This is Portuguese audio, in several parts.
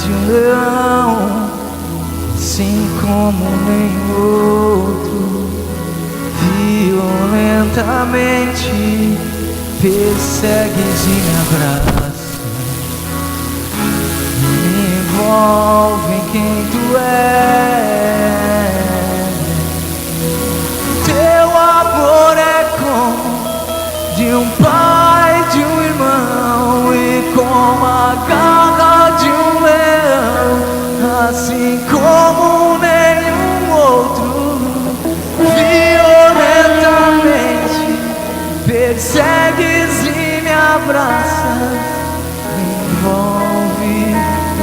de um leão, assim como nenhum outro. Violentamente persegues e me abraça, me envolve em quem tu és. Teu amor é como de um pai, de um irmão, e como a garra de um leão, assim como nenhum outro. Violentamente persegues e me abraças, me envolve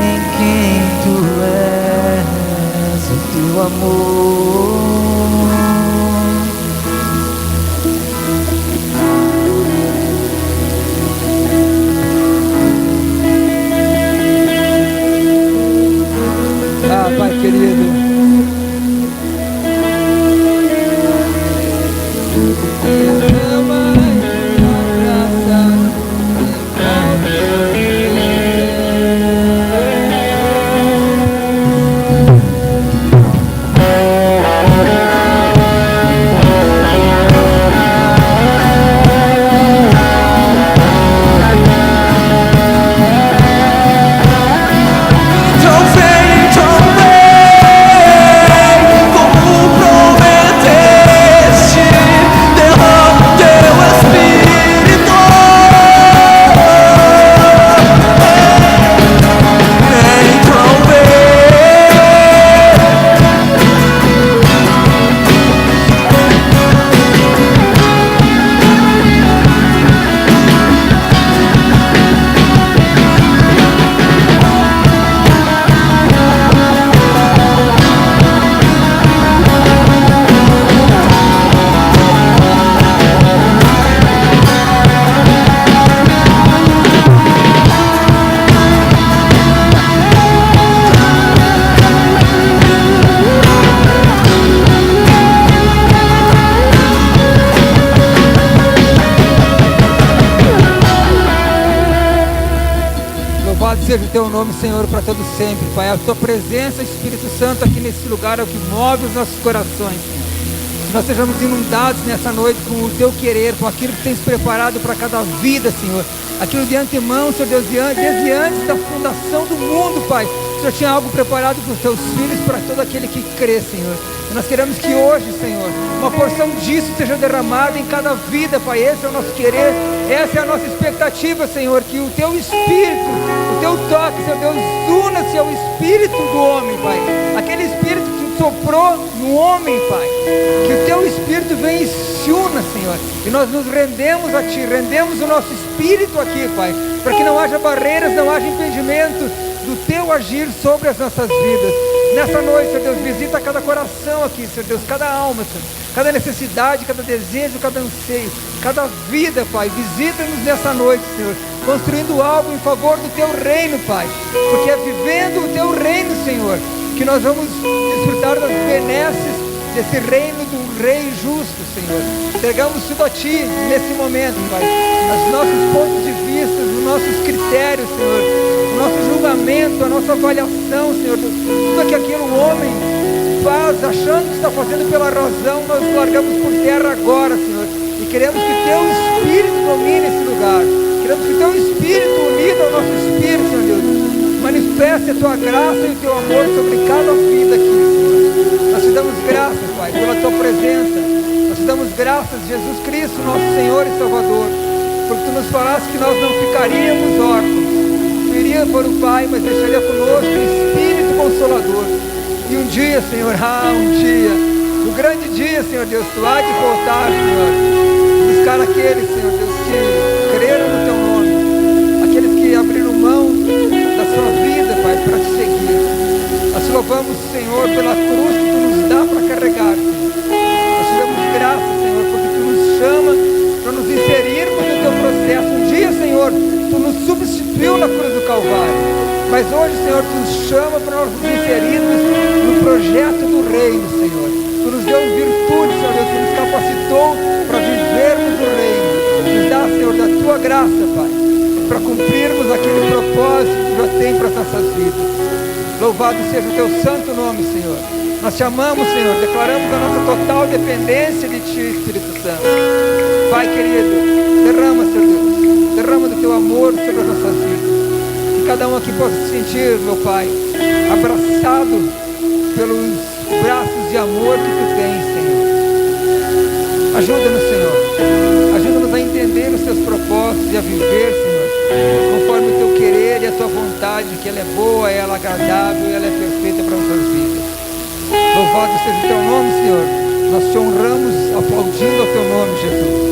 em quem tu és, o teu amor. Pai querido, seja o teu nome, Senhor, para todo sempre, Pai. A tua presença, Espírito Santo, aqui nesse lugar é o que move os nossos corações, Senhor. Que nós sejamos inundados nessa noite com o teu querer, com aquilo que tens preparado para cada vida, Senhor. Aquilo de antemão, Senhor Deus, desde antes da fundação do mundo, Pai. O Senhor tinha algo preparado para os teus filhos, para todo aquele que crê, Senhor. E nós queremos que hoje, Senhor, uma porção disso seja derramada em cada vida, Pai. Esse é o nosso querer, essa é a nossa expectativa, Senhor. Que o teu Espírito, o teu toque, Senhor Deus, una-se ao Espírito do homem, Pai. Aquele Espírito que soprou no homem, Pai. Que o teu Espírito venha e se una, Senhor. E nós nos rendemos a Ti, rendemos o nosso Espírito aqui, Pai. Para que não haja barreiras, não haja impedimento do teu agir sobre as nossas vidas. Nessa noite, Senhor Deus, visita cada coração aqui, Senhor Deus, cada alma, Senhor, cada necessidade, cada desejo, cada anseio, cada vida, Pai. Visita-nos nessa noite, Senhor, construindo algo em favor do teu reino, Pai, porque é vivendo o teu reino, Senhor, que nós vamos desfrutar das benesses desse reino do Rei justo, Senhor. Entregamos tudo a Ti nesse momento, Pai, os nossos pontos de vista, os nossos critérios, Senhor, o nosso julgamento, a nossa avaliação, Senhor, tudo que aquilo o homem faz, achando que está fazendo pela razão, nós largamos por terra agora, Senhor, e queremos que Teu Espírito domine esse lugar, queremos que Teu Espírito, unido ao nosso Espírito, Senhor Deus, manifeste a Tua graça e o Teu amor sobre cada vida aqui, Senhor. Nós te damos graças, Pai, pela Tua presença, nós te damos graças, Jesus Cristo, nosso Senhor e Salvador, porque Tu nos falaste que nós não ficaríamos órfãos, iria para o Pai, mas deixaria conosco o Espírito Consolador. E um dia, Senhor, um dia, no grande dia, Senhor Deus, Tu há de voltar, Senhor, buscar aqueles, Senhor Deus, que creram no Teu nome, aqueles que abriram mão da sua vida, Pai, para Te seguir. Nós te louvamos, Senhor, pela cruz que Tu nos dá para carregar, Senhor. Nós te damos graças, Senhor, porque Tu nos chama para nos inserirmos no Teu processo. Um dia, Senhor, Tu nos substituiu na cruz do Calvário, mas hoje, Senhor, Tu nos chama para nós nos inserirmos no projeto do reino, Senhor. Tu nos deu virtude, Senhor Deus, Tu nos capacitou para vivermos o reino. Nos dá, Senhor, da Tua graça, Pai, para cumprirmos aquele propósito que Tu já tem para as nossas vidas. Louvado seja o teu santo nome, Senhor. Nós te amamos, Senhor, declaramos a nossa total dependência de Ti, Espírito Santo. Pai querido, derrama, Senhor Deus, derrama do Teu amor sobre as nossas vidas. Que cada um aqui possa se sentir, meu Pai, abraçado pelos braços de amor que Tu tens, Senhor. Ajuda-nos, Senhor, ajuda-nos a entender os Teus propósitos e a viver, Senhor, conforme o Teu querer e a Tua vontade, que ela é boa, ela é agradável e ela é perfeita para nossas vidas. Louvado seja o Teu nome, Senhor. Nós Te honramos aplaudindo ao Teu nome, Jesus.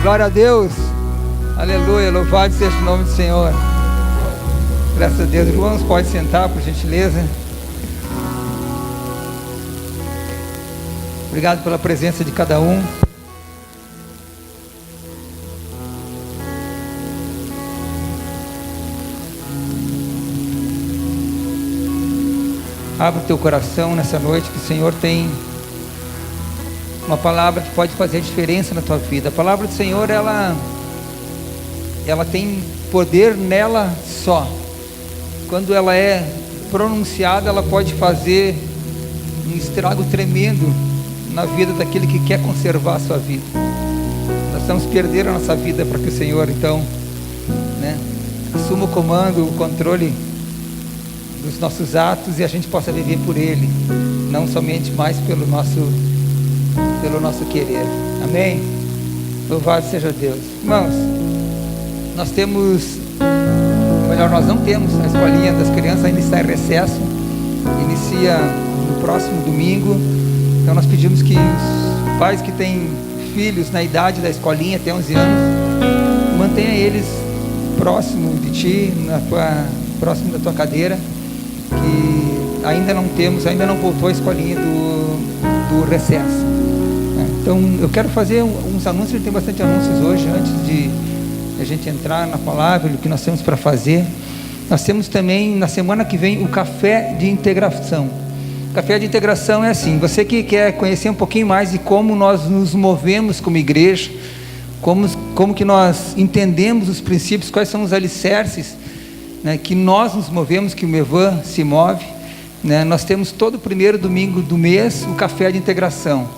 Glória a Deus, aleluia, louvado seja o nome do Senhor. Graças a Deus. Irmãos, pode sentar, por gentileza. Obrigado pela presença de cada um. Abre o teu coração nessa noite, que o Senhor tem uma palavra que pode fazer diferença na tua vida. A palavra do Senhor, ela tem poder nela só. Quando ela é pronunciada, ela pode fazer um estrago tremendo na vida daquele que quer conservar a sua vida. Nós estamos perdendo a nossa vida para que o Senhor, então, assuma o comando, o controle dos nossos atos e a gente possa viver por Ele, não somente mais pelo nosso querer. Amém? Louvado seja Deus. Irmãos, nós não temos a escolinha das crianças, ainda está em recesso, inicia no próximo domingo. Então nós pedimos que os pais que têm filhos na idade da escolinha, até 11 anos, mantenha eles próximo de ti, próximo da tua cadeira, que ainda não voltou a escolinha do recesso. Então eu quero fazer uns anúncios. A gente tem bastante anúncios hoje, antes de a gente entrar na palavra, o que nós temos para fazer. Nós temos também na semana que vem o café de integração. O café de integração é assim: você que quer conhecer um pouquinho mais de como nós nos movemos como igreja, como que nós entendemos os princípios, quais são os alicerces, que nós nos movemos, que o Mevan se move, nós temos todo o primeiro domingo do mês o café de integração,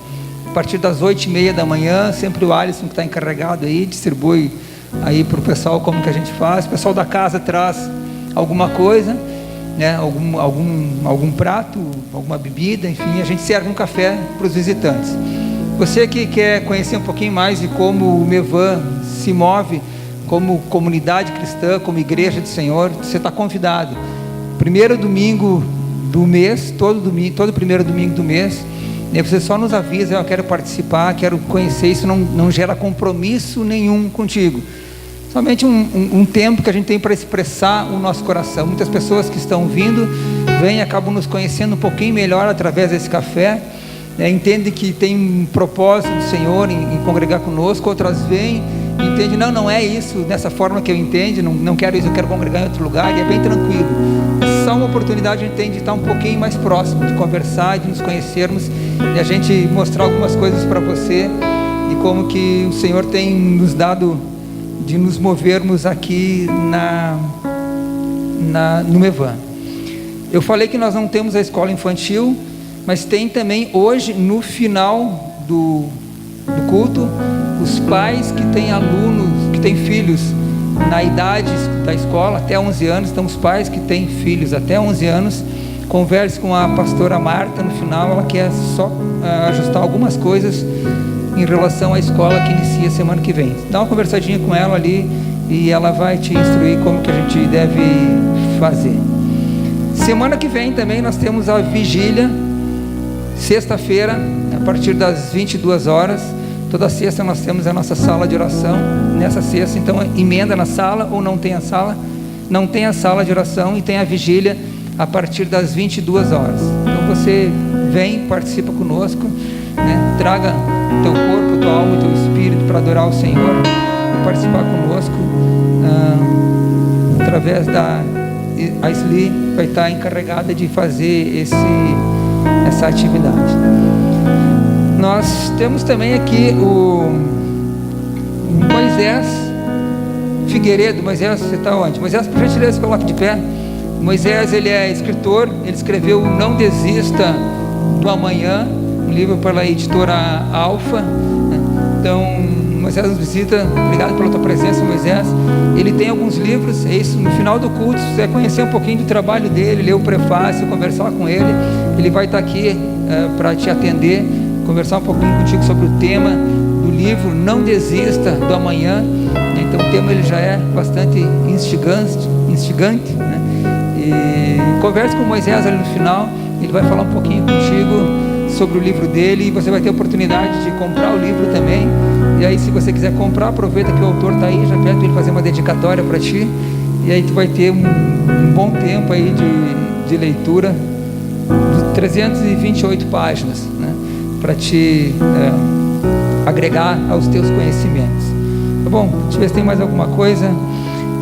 a partir das 8h30 da manhã. Sempre o Alisson, que está encarregado aí, distribui aí para o pessoal como que a gente faz. O pessoal da casa traz alguma coisa, algum prato, alguma bebida, enfim, a gente serve um café para os visitantes. Você que quer conhecer um pouquinho mais de como o Mevan se move como comunidade cristã, como igreja do Senhor, você está convidado. Primeiro domingo do mês, todo primeiro domingo do mês, você só nos avisa: eu quero participar, quero conhecer. Isso não gera compromisso nenhum contigo, somente um tempo que a gente tem para expressar o nosso coração. Muitas pessoas que estão vindo, vêm e acabam nos conhecendo um pouquinho melhor através desse café, entendem que tem um propósito do Senhor em congregar conosco. Outras vêm e entendem: não é isso, dessa forma que eu entendo, não quero isso, eu quero congregar em outro lugar. E é bem tranquilo, é só uma oportunidade a gente tem de estar um pouquinho mais próximo, de conversar, de nos conhecermos, e a gente mostrar algumas coisas para você, e como que o Senhor tem nos dado de nos movermos aqui no Mevan. Eu falei que nós não temos a escola infantil, mas tem também hoje, no final do culto, os pais que têm alunos, que têm filhos na idade da escola, até 11 anos, então os pais que têm filhos até 11 anos, converse com a pastora Marta no final, ela quer só ajustar algumas coisas em relação à escola que inicia semana que vem. Dá uma conversadinha com ela ali e ela vai te instruir como que a gente deve fazer. Semana que vem também nós temos a vigília, sexta-feira, a partir das 22 horas. Toda sexta nós temos a nossa sala de oração. Nessa sexta, então, emenda na sala ou não tem a sala? Não tem a sala de oração e tem a vigília a partir das 22 horas. Então você vem, participa conosco, né? Traga teu corpo, tua alma e teu espírito para adorar o Senhor, participar conosco, através a Sli vai estar encarregada de fazer essa atividade. Nós temos também aqui o Moisés Figueiredo. Moisés, você está onde? Moisés, por gentileza, se coloque de pé. Moisés, ele é escritor, ele escreveu Não Desista do Amanhã, um livro pela editora Alfa. Então, Moisés nos visita. Obrigado pela tua presença, Moisés. Ele tem alguns livros, é isso. No final do culto, se você conhecer um pouquinho do trabalho dele, ler o prefácio, conversar com ele, ele vai estar aqui para te atender, conversar um pouquinho contigo sobre o tema do livro Não Desista do Amanhã. Então o tema ele já é bastante instigante, né? E converse com Moisés ali no final, ele vai falar um pouquinho contigo sobre o livro dele, e você vai ter a oportunidade de comprar o livro também. E aí, se você quiser comprar, aproveita que o autor está aí, já pede para ele fazer uma dedicatória para ti, e aí tu vai ter um bom tempo aí de leitura, de 328 páginas, né, para te agregar aos teus conhecimentos. Tá bom? Deixa eu ver se tem mais alguma coisa.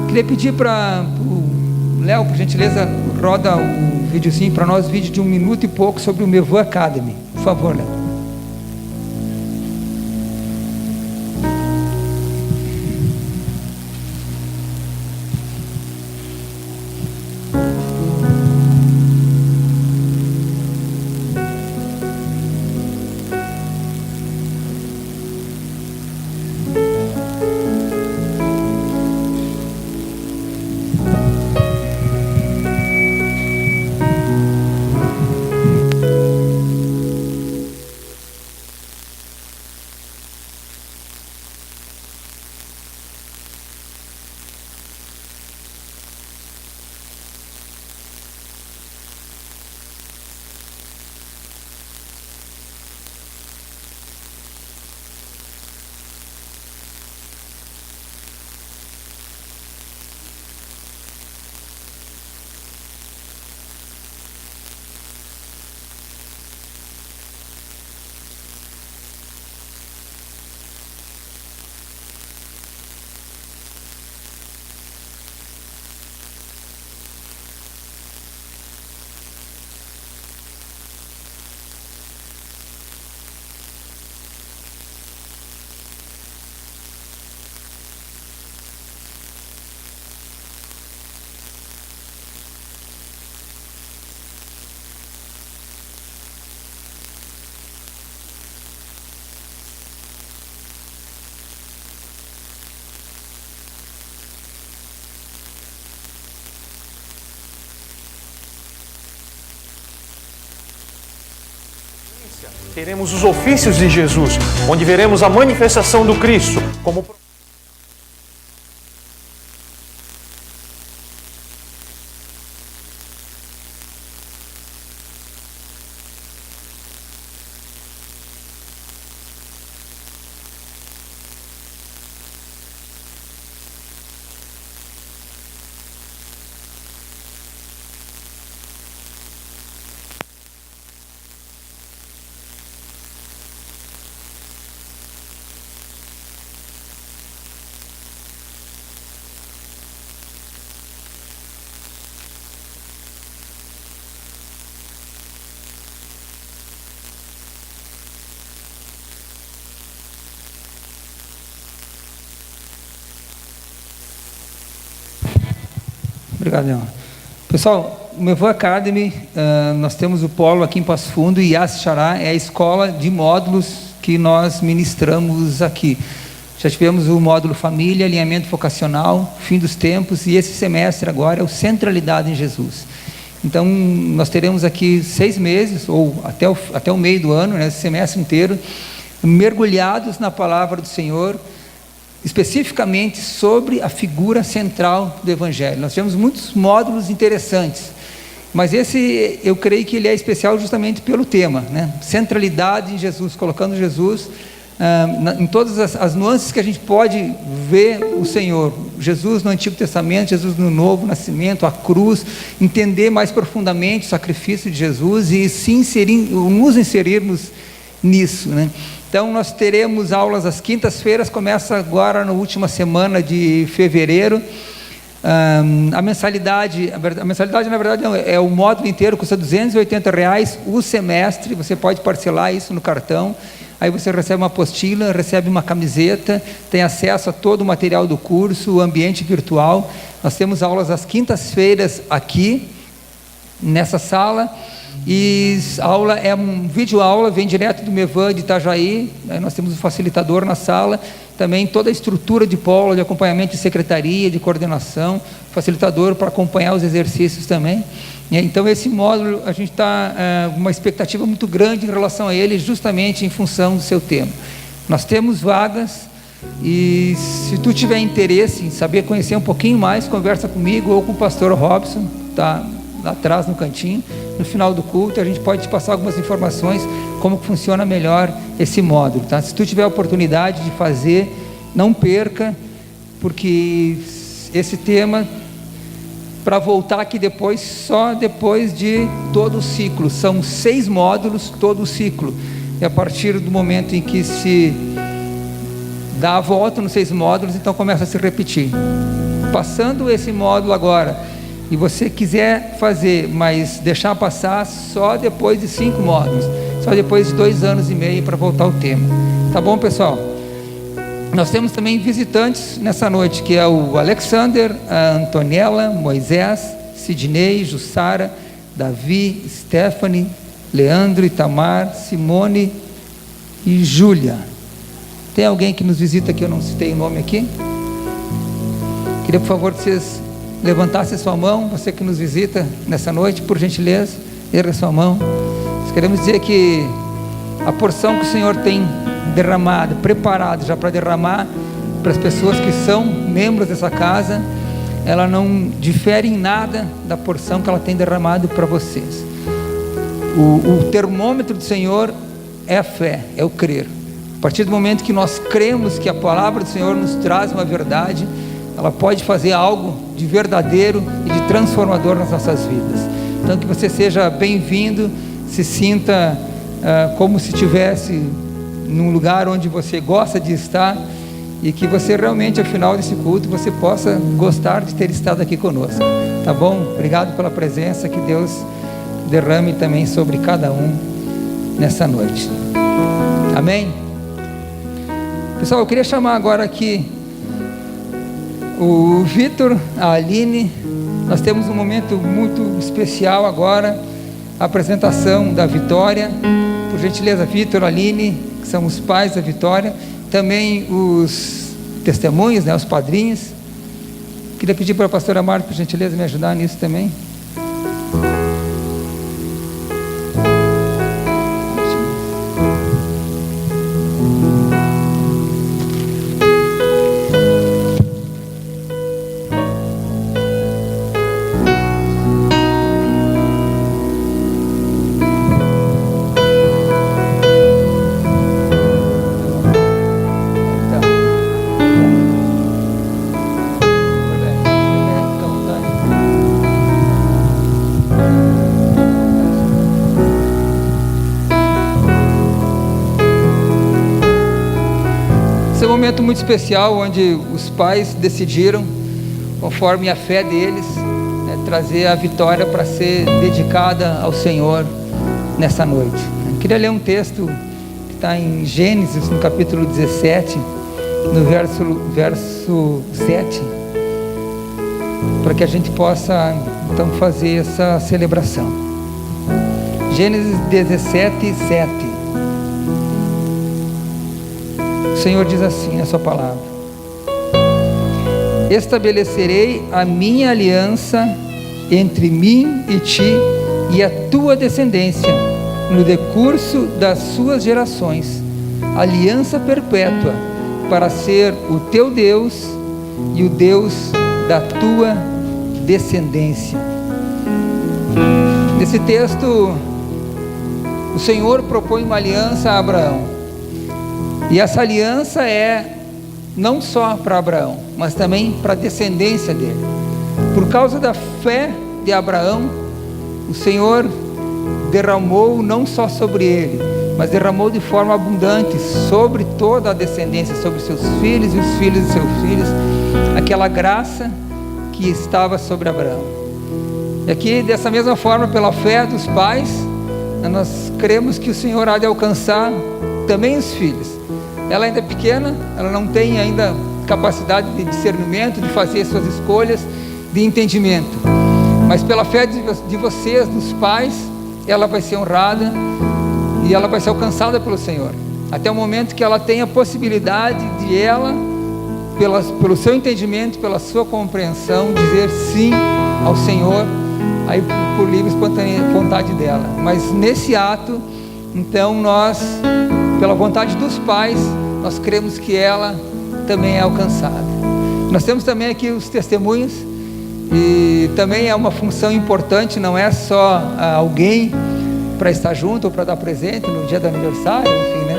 Queria pedir para o Léo, por gentileza, roda o videozinho para nós, vídeo de 1 minuto e pouco sobre o Mevan Academy. Por favor, Léo. Teremos os ofícios de Jesus, onde veremos a manifestação do Cristo como Obrigado, Leão. Pessoal, o Mevan Academy, nós temos o polo aqui em Passo Fundo, e Yas Xará é a escola de módulos que nós ministramos aqui. Já tivemos o módulo Família, Alinhamento Vocacional, Fim dos Tempos, e esse semestre agora é o Centralidade em Jesus. Então, nós teremos aqui 6 meses, ou até o meio do ano, né, esse semestre inteiro, mergulhados na Palavra do Senhor, especificamente sobre a figura central do Evangelho. Nós tivemos muitos módulos interessantes, mas esse, eu creio que ele é especial justamente pelo tema, né? Centralidade em Jesus, colocando Jesus em todas as nuances que a gente pode ver o Senhor. Jesus no Antigo Testamento, Jesus no Novo, nascimento, a cruz, entender mais profundamente o sacrifício de Jesus e nos inserirmos nisso, né? Então nós teremos aulas às quintas-feiras, começa agora na última semana de fevereiro. A mensalidade na verdade é o módulo inteiro, custa R$280 o semestre, você pode parcelar isso no cartão, aí você recebe uma apostila, recebe uma camiseta, tem acesso a todo o material do curso, o ambiente virtual. Nós temos aulas às quintas-feiras aqui, nessa sala, e a aula é um vídeo aula, vem direto do Mevan de Itajaí, nós temos um facilitador na sala, também toda a estrutura de polo, de acompanhamento de secretaria, de coordenação, facilitador para acompanhar os exercícios também. Então esse módulo, a gente está com uma expectativa muito grande em relação a ele, justamente em função do seu tema. Nós temos vagas, e se tu tiver interesse em saber, conhecer um pouquinho mais, conversa comigo ou com o pastor Robson, tá lá atrás no cantinho. No final do culto a gente pode te passar algumas informações como funciona melhor esse módulo, tá? Se tu tiver a oportunidade de fazer, não perca, porque esse tema, para voltar aqui depois, só depois de todo o ciclo, são 6 módulos todo o ciclo, e a partir do momento em que se dá a volta nos 6 módulos, então começa a se repetir. Passando esse módulo agora, e você quiser fazer, mas deixar passar só depois de 5 módulos, só depois de 2 anos e meio para voltar ao tema. Tá bom, pessoal? Nós temos também visitantes nessa noite, que é o Alexander, a Antoniela, Moisés, Sidney, Jussara, Davi, Stephanie, Leandro, Itamar, Simone e Júlia. Tem alguém que nos visita que eu não citei o nome aqui? Queria, por favor, que vocês levantasse a sua mão, você que nos visita nessa noite, por gentileza, erga sua mão. Nós queremos dizer que a porção que o Senhor tem derramado, preparado já para derramar para as pessoas que são membros dessa casa, ela não difere em nada da porção que ela tem derramado para vocês. O termômetro do Senhor é a fé, é o crer. A partir do momento que nós cremos que a palavra do Senhor nos traz uma verdade, ela pode fazer algo de verdadeiro e de transformador nas nossas vidas. Então que você seja bem-vindo, se sinta como se estivesse num lugar onde você gosta de estar, e que você realmente, ao final desse culto, você possa gostar de ter estado aqui conosco. Tá bom? Obrigado pela presença, que Deus derrame também sobre cada um nessa noite. Amém? Pessoal, eu queria chamar agora aqui o Vitor, a Aline. Nós temos um momento muito especial agora, a apresentação da Vitória. Por gentileza, Vitor, Aline, que são os pais da Vitória, também os testemunhos, né, os padrinhos. Queria pedir para a pastora Marta, por gentileza, me ajudar nisso também. Momento muito especial, onde os pais decidiram, conforme a fé deles, trazer a Vitória para ser dedicada ao Senhor nessa noite. Eu queria ler um texto que está em Gênesis, no capítulo 17, no verso 7, para que a gente possa então fazer essa celebração. Gênesis 17, 7. O Senhor diz assim na sua palavra: estabelecerei a minha aliança entre mim e ti e a tua descendência no decurso das suas gerações, aliança perpétua, para ser o teu Deus e o Deus da tua descendência. Nesse texto, o Senhor propõe uma aliança a Abraão, e essa aliança é não só para Abraão, mas também para a descendência dele. Por causa da fé de Abraão, o Senhor derramou não só sobre ele, mas derramou de forma abundante sobre toda a descendência, sobre seus filhos e os filhos de seus filhos, aquela graça que estava sobre Abraão. E aqui, dessa mesma forma, pela fé dos pais, nós cremos que o Senhor há de alcançar também os filhos. Ela ainda é pequena, ela não tem ainda capacidade de discernimento, de fazer suas escolhas, de entendimento, mas pela fé de vocês, dos pais, ela vai ser honrada e ela vai ser alcançada pelo Senhor, até o momento que ela tenha a possibilidade de ela, pelo seu entendimento, pela sua compreensão, dizer sim ao Senhor, aí por livre e espontânea vontade dela. Mas nesse ato, então nós, pela vontade dos pais, nós cremos que ela também é alcançada. Nós temos também aqui os testemunhos, e também é uma função importante, não é só alguém para estar junto ou para dar presente no dia do aniversário, enfim, né?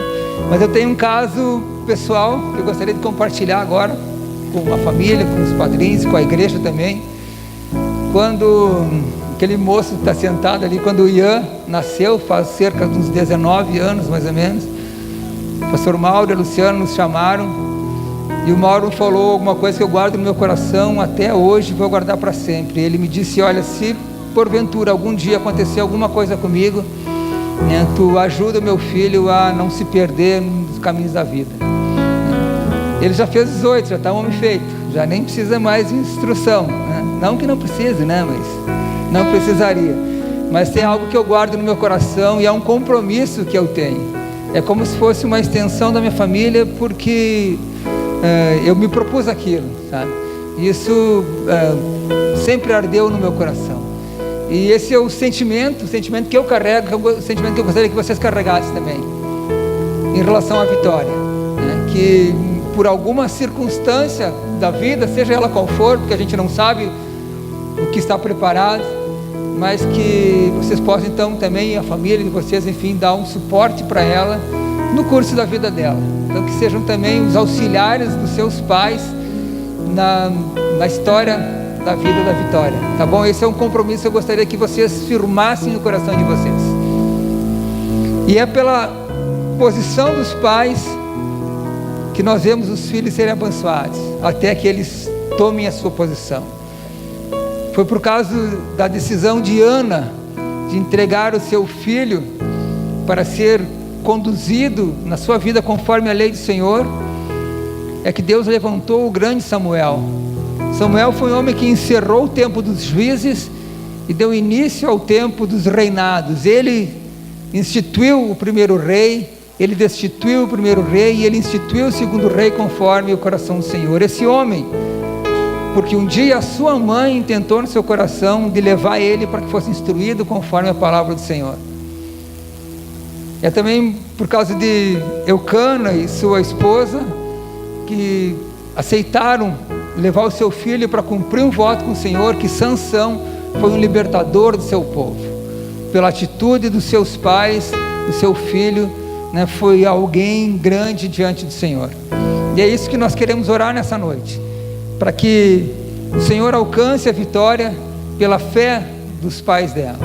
Mas eu tenho um caso pessoal que eu gostaria de compartilhar agora com a família, com os padrinhos, com a igreja também. Quando aquele moço que está sentado ali, quando o Ian nasceu, faz cerca de uns 19 anos mais ou menos, o pastor Mauro e o Luciano nos chamaram, e o Mauro falou alguma coisa que eu guardo no meu coração até hoje, vou guardar para sempre. Ele me disse: olha, se porventura algum dia acontecer alguma coisa comigo, né, tu ajuda o meu filho a não se perder nos caminhos da vida. Ele já fez 18, já está um homem feito, já nem precisa mais de instrução, né? Não que não precise, né? Mas não precisaria. Mas tem algo que eu guardo no meu coração e é um compromisso que eu tenho. É como se fosse uma extensão da minha família, porque eu me propus aquilo, sabe? Isso sempre ardeu no meu coração. E esse é o sentimento que eu carrego, o sentimento que eu gostaria que vocês carregassem também, em relação à Vitória, né? Que por alguma circunstância da vida, seja ela qual for, porque a gente não sabe o que está preparado, mas que vocês possam então também, a família de vocês, enfim, dar um suporte para ela no curso da vida dela. Então que sejam também os auxiliares dos seus pais na história da vida da Vitória, tá bom? Esse é um compromisso que eu gostaria que vocês firmassem no coração de vocês. E é pela posição dos pais que nós vemos os filhos serem abençoados, até que eles tomem a sua posição. Foi por causa da decisão de Ana de entregar o seu filho para ser conduzido na sua vida conforme a lei do Senhor, é que Deus levantou o grande Samuel. Samuel foi um homem que encerrou o tempo dos juízes e deu início ao tempo dos reinados. Ele instituiu o primeiro rei, ele destituiu o primeiro rei e ele instituiu o segundo rei conforme o coração do Senhor. Esse homem, porque um dia a sua mãe intentou no seu coração de levar ele para que fosse instruído conforme a palavra do Senhor. É também por causa de Eucana e sua esposa, que aceitaram levar o seu filho para cumprir um voto com o Senhor, que Sansão foi um libertador do seu povo. Pela atitude dos seus pais, do seu filho, né, foi alguém grande diante do Senhor. E é isso que nós queremos orar nessa noite, para que o Senhor alcance a Vitória pela fé dos pais dela,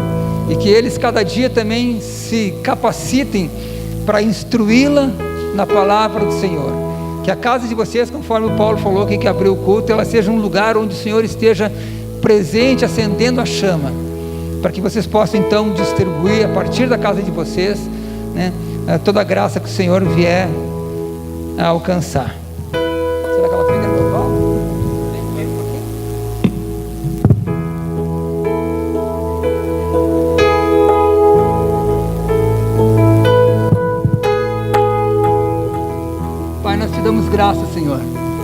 e que eles cada dia também se capacitem para instruí-la na palavra do Senhor. Que a casa de vocês, conforme o Paulo falou aqui que abriu o culto, ela seja um lugar onde o Senhor esteja presente, acendendo a chama, para que vocês possam então distribuir a partir da casa de vocês, né, toda a graça que o Senhor vier a alcançar. Será que ela fica no local? graças, Senhor.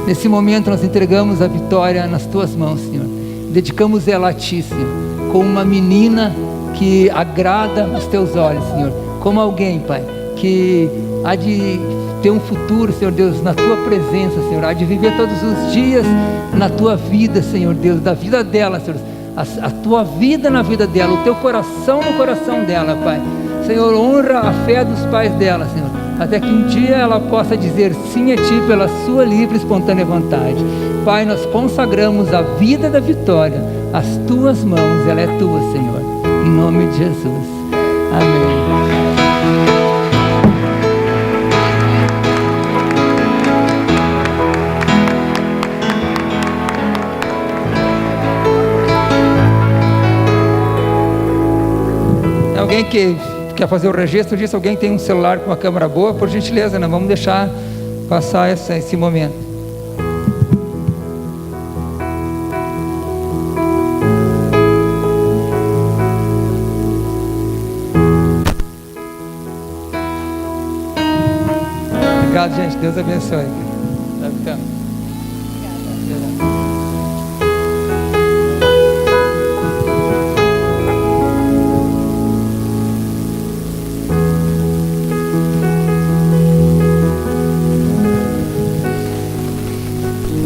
Nesse momento nós entregamos a Vitória nas Tuas mãos, Senhor. Dedicamos ela a Ti, Senhor, como uma menina que agrada os Teus olhos, Senhor. Como alguém, Pai, que há de ter um futuro, Senhor Deus, na Tua presença, Senhor. Há de viver todos os dias na Tua vida, Senhor Deus, da vida dela, Senhor. A Tua vida na vida dela, o Teu coração no coração dela, Pai. Senhor, honra a fé dos pais dela, Senhor, até que um dia ela possa dizer sim a Ti pela sua livre e espontânea vontade. Pai, nós consagramos a vida da Vitória às Tuas mãos, ela é Tua, Senhor, em nome de Jesus. Amém. Alguém que quer fazer o registro disso? Alguém tem um celular com uma câmera boa? Por gentileza, não vamos deixar passar esse momento. Obrigado, gente. Deus abençoe. Tá ficando.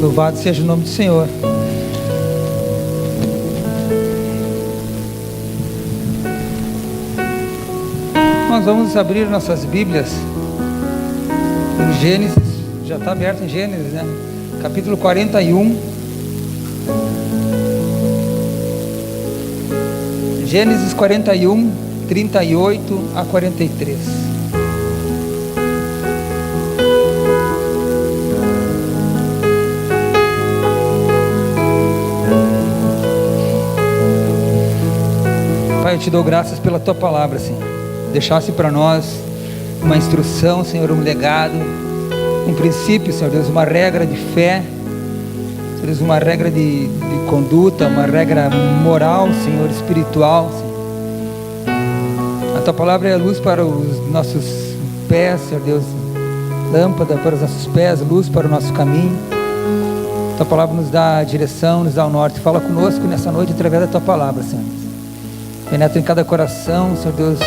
Louvado seja o nome do Senhor. Nós vamos abrir nossas Bíblias em Gênesis, já está aberto em Gênesis, né? Capítulo 41. Gênesis 41, 38 a 43. Pai, eu te dou graças pela Tua palavra, Senhor. Deixasse para nós uma instrução, Senhor, um legado, um princípio, Senhor Deus, uma regra de fé, Senhor Deus, uma regra de conduta, uma regra moral, Senhor, espiritual, Senhor. A Tua palavra é luz para os nossos pés, Senhor Deus, lâmpada para os nossos pés, luz para o nosso caminho. A Tua palavra nos dá a direção, nos dá o norte. Fala conosco nessa noite através da Tua palavra, Senhor. Penetra em cada coração, Senhor Deus,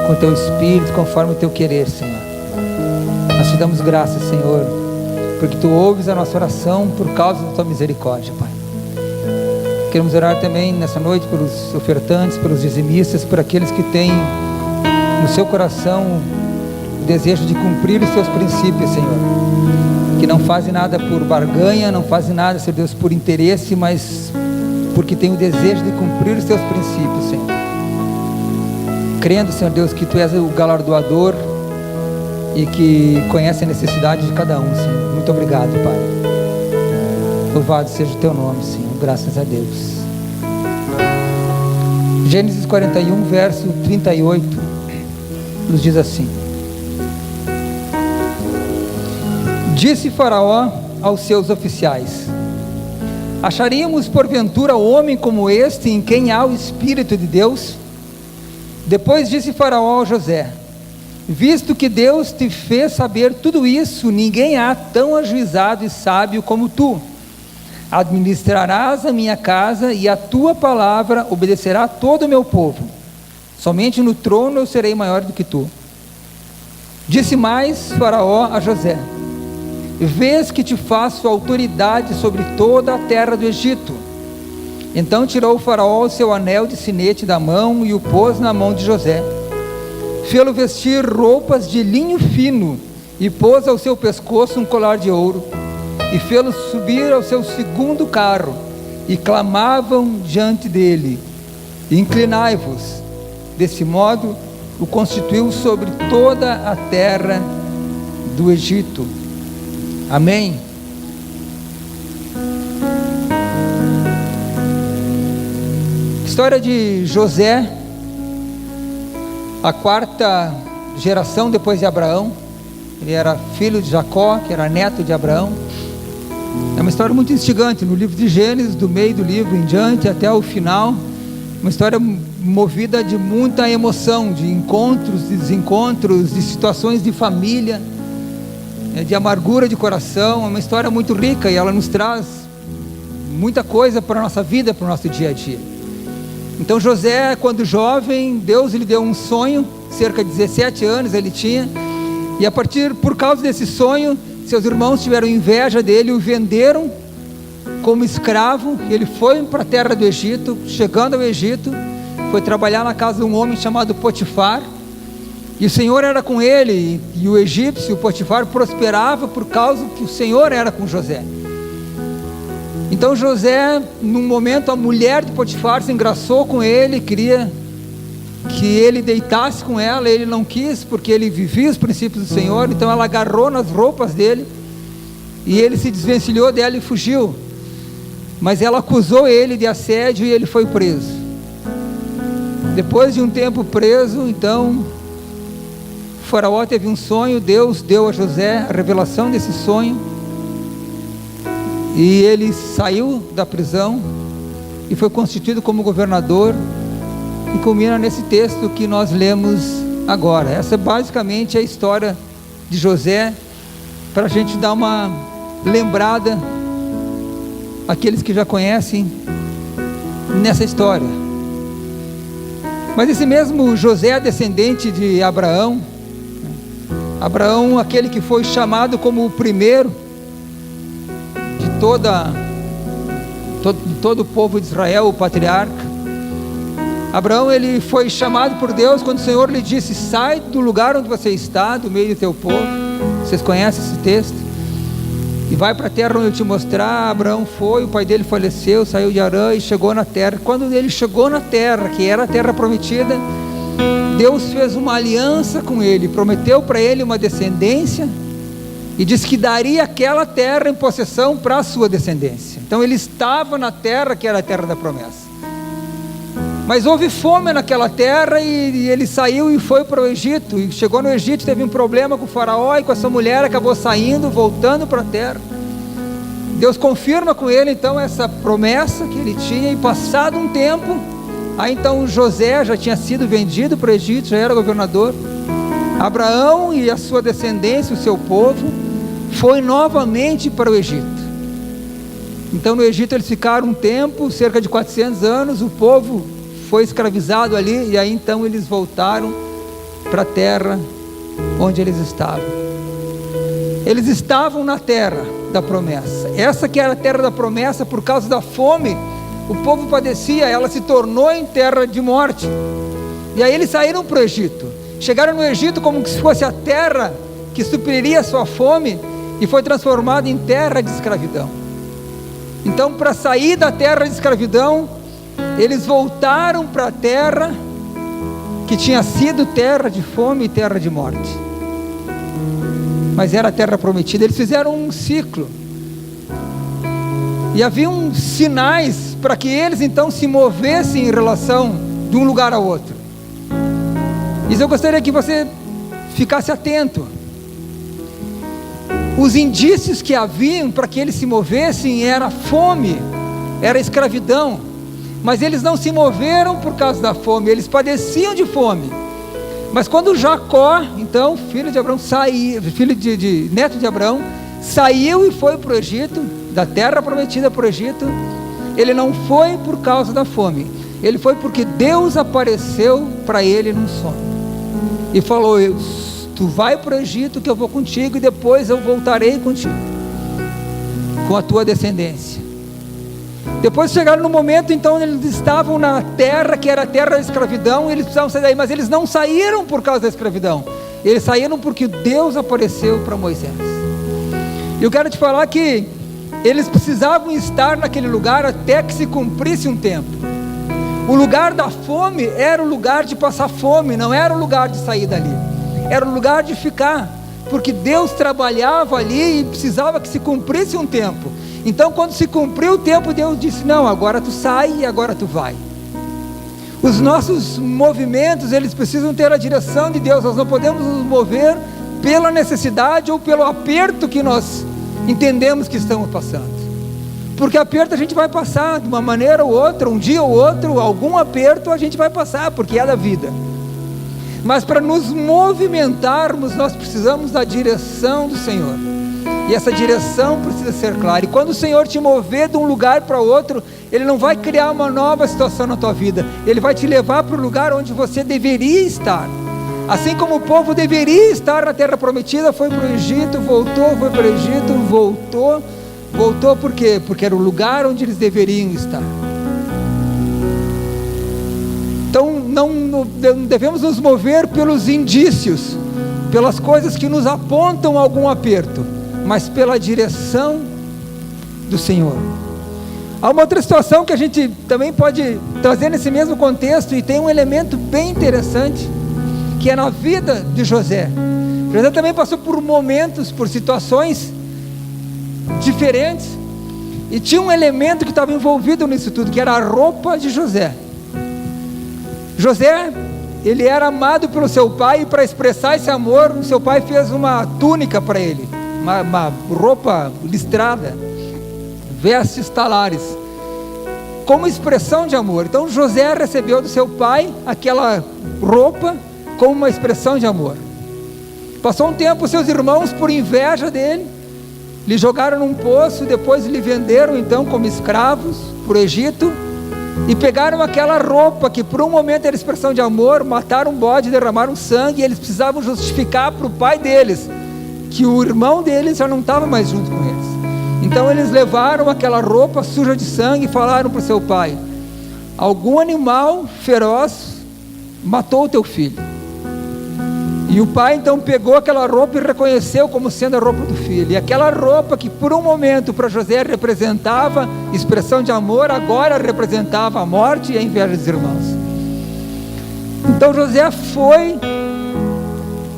com o Teu Espírito, conforme o Teu querer, Senhor. Nós te damos graças, Senhor, porque Tu ouves a nossa oração por causa da Tua misericórdia, Pai. Queremos orar também nessa noite pelos ofertantes, pelos dizimistas, por aqueles que têm no seu coração o desejo de cumprir os Teus princípios, Senhor. Que não fazem nada por barganha, não fazem nada, Senhor Deus, por interesse, mas porque tem o desejo de cumprir os Teus princípios, Senhor. Crendo, Senhor Deus, que Tu és o galardoador e que conhece a necessidade de cada um, Senhor. Muito obrigado, Pai. Louvado seja o Teu nome, Senhor. Graças a Deus. Gênesis 41, verso 38, nos diz assim: Disse Faraó aos seus oficiais: Acharíamos porventura homem como este, em quem há o Espírito de Deus? Depois disse Faraó a José: Visto que Deus te fez saber tudo isso, ninguém há tão ajuizado e sábio como tu. Administrarás a minha casa, e a tua palavra obedecerá todo o meu povo. Somente no trono eu serei maior do que tu. Disse mais Faraó a José: Vês que te faço autoridade sobre toda a terra do Egito. Então tirou o Faraó o seu anel de sinete da mão e o pôs na mão de José. Fê-lo vestir roupas de linho fino e pôs ao seu pescoço um colar de ouro. E fê-lo subir ao seu segundo carro, e clamavam diante dele: Inclinai-vos. Desse modo o constituiu sobre toda a terra do Egito. Amém. História de José, a quarta geração depois de Abraão. Ele era filho de Jacó, que era neto de Abraão. É uma história muito instigante, no livro de Gênesis, do meio do livro em diante até o final. Uma história movida de muita emoção, de encontros, de desencontros, de situações de família. de amargura de coração, é uma história muito rica e ela nos traz muita coisa para a nossa vida, para o nosso dia a dia. Então José, quando jovem, Deus lhe deu um sonho, cerca de 17 anos ele tinha, e por causa desse sonho, seus irmãos tiveram inveja dele, o venderam como escravo. Ele foi para a terra do Egito. Chegando ao Egito, foi trabalhar na casa de um homem chamado Potifar, e o Senhor era com ele, e o egípcio, o Potifar, prosperava por causa que o Senhor era com José. Então José, num momento, a mulher de Potifar se engraçou com ele, queria que ele deitasse com ela. Ele não quis, porque ele vivia os princípios do Senhor. Então ela agarrou nas roupas dele, e ele se desvencilhou dela e fugiu. Mas ela acusou ele de assédio e ele foi preso. Depois de um tempo preso, então o faraó teve um sonho. Deus deu a José a revelação desse sonho, e ele saiu da prisão e foi constituído como governador, e culmina nesse texto que nós lemos agora. Essa basicamente é a história de José, para a gente dar uma lembrada, aqueles que já conhecem, nessa história. Mas esse mesmo José é descendente de Abraão. Abraão, aquele que foi chamado como o primeiro de todo o povo de Israel, o patriarca. Abraão, ele foi chamado por Deus quando o Senhor lhe disse: sai do lugar onde você está, do meio do teu povo. Vocês conhecem esse texto? E vai para a terra onde eu te mostrar. Abraão foi, o pai dele faleceu, saiu de Harã e chegou na terra. Quando ele chegou na terra, que era a terra prometida, Deus fez uma aliança com ele, prometeu para ele uma descendência, e disse que daria aquela terra em possessão para a sua descendência. Então ele estava na terra que era a terra da promessa. Mas houve fome naquela terra, e ele saiu e foi para o Egito, e chegou no Egito, teve um problema com o faraó e com essa mulher, acabou saindo, voltando para a terra. Deus confirma com ele então essa promessa que ele tinha, e passado um tempo, aí então José já tinha sido vendido para o Egito, já era governador. Abraão e a sua descendência, o seu povo, foi novamente para o Egito. Então no Egito eles ficaram um tempo, cerca de 400 anos, o povo foi escravizado ali, e aí então eles voltaram para a terra onde eles estavam. Eles estavam na terra da promessa, essa que era a terra da promessa. Por causa da fome, o povo padecia, ela se tornou em terra de morte, e aí eles saíram para o Egito, chegaram no Egito como se fosse a terra que supriria a sua fome, e foi transformada em terra de escravidão. Então, para sair da terra de escravidão, eles voltaram para a terra que tinha sido terra de fome e terra de morte, mas era a terra prometida. Eles fizeram um ciclo, e haviam sinais para que eles então se movessem em relação de um lugar ao outro. Isso eu gostaria que você ficasse atento. Os indícios que haviam para que eles se movessem era fome, era escravidão, mas eles não se moveram por causa da fome, eles padeciam de fome. Mas quando Jacó, então, filho de Abraão, neto de Abraão, saiu e foi para o Egito, da terra prometida para o Egito, ele não foi por causa da fome, ele foi porque Deus apareceu para ele num sonho, e falou: tu vai para o Egito que eu vou contigo, e depois eu voltarei contigo, com a tua descendência. Depois chegaram no momento, então eles estavam na terra que era a terra da escravidão, e eles precisavam sair daí, mas eles não saíram por causa da escravidão, eles saíram porque Deus apareceu para Moisés. E eu quero te falar que eles precisavam estar naquele lugar até que se cumprisse um tempo. O lugar da fome era o lugar de passar fome, não era o lugar de sair dali, era o lugar de ficar, porque Deus trabalhava ali e precisava que se cumprisse um tempo. Então quando se cumpriu o tempo, Deus disse: não, agora tu sai e agora tu vai. Os nossos movimentos, eles precisam ter a direção de Deus. Nós não podemos nos mover pela necessidade ou pelo aperto que nós entendemos que estamos passando, porque aperto a gente vai passar de uma maneira ou outra, um dia ou outro, algum aperto a gente vai passar, porque é da vida. Mas para nos movimentarmos, nós precisamos da direção do Senhor. E essa direção precisa ser clara. E quando o Senhor te mover de um lugar para outro, Ele não vai criar uma nova situação na tua vida. Ele vai te levar para o lugar onde você deveria estar. Assim como o povo deveria estar na terra prometida, foi para o Egito, voltou, foi para o Egito, voltou. Voltou por quê? Porque era o lugar onde eles deveriam estar. Então não devemos nos mover pelos indícios, pelas coisas que nos apontam algum aperto, mas pela direção do Senhor. Há uma outra situação que a gente também pode trazer nesse mesmo contexto, e tem um elemento bem interessante, que é na vida de José. José também passou por momentos, por situações diferentes, e tinha um elemento que estava envolvido nisso tudo, que era a roupa de José. José, ele era amado pelo seu pai, e para expressar esse amor, o seu pai fez uma túnica para ele, uma roupa listrada, vestes talares, como expressão de amor. Então José recebeu do seu pai aquela roupa como uma expressão de amor. Passou um tempo, seus irmãos, por inveja dele, lhe jogaram num poço, depois lhe venderam então como escravos para o Egito, e pegaram aquela roupa que por um momento era expressão de amor, mataram um bode, derramaram sangue, e eles precisavam justificar para o pai deles que o irmão deles já não estava mais junto com eles. Então eles levaram aquela roupa suja de sangue e falaram para o seu pai: algum animal feroz matou o teu filho. E o pai então pegou aquela roupa e reconheceu como sendo a roupa do filho. E aquela roupa que por um momento para José representava expressão de amor, agora representava a morte e a inveja dos irmãos. Então José foi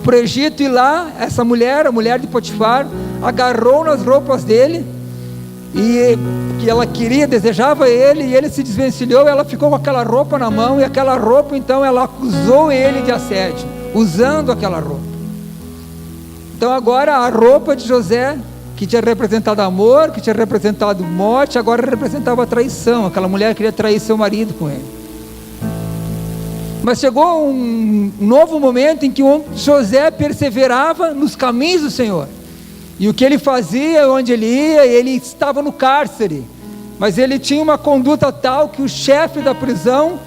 para o Egito, e lá essa mulher, a mulher de Potifar, agarrou nas roupas dele, e que ela queria, desejava ele, e ele se desvencilhou, ela ficou com aquela roupa na mão, e aquela roupa então ela acusou ele de assédio, usando aquela roupa. Então agora a roupa de José, que tinha representado amor, que tinha representado morte, agora representava a traição. Aquela mulher queria trair seu marido com ele. Mas chegou um novo momento em que José perseverava nos caminhos do Senhor, e o que ele fazia, onde ele ia, ele estava no cárcere, mas ele tinha uma conduta tal que o chefe da prisão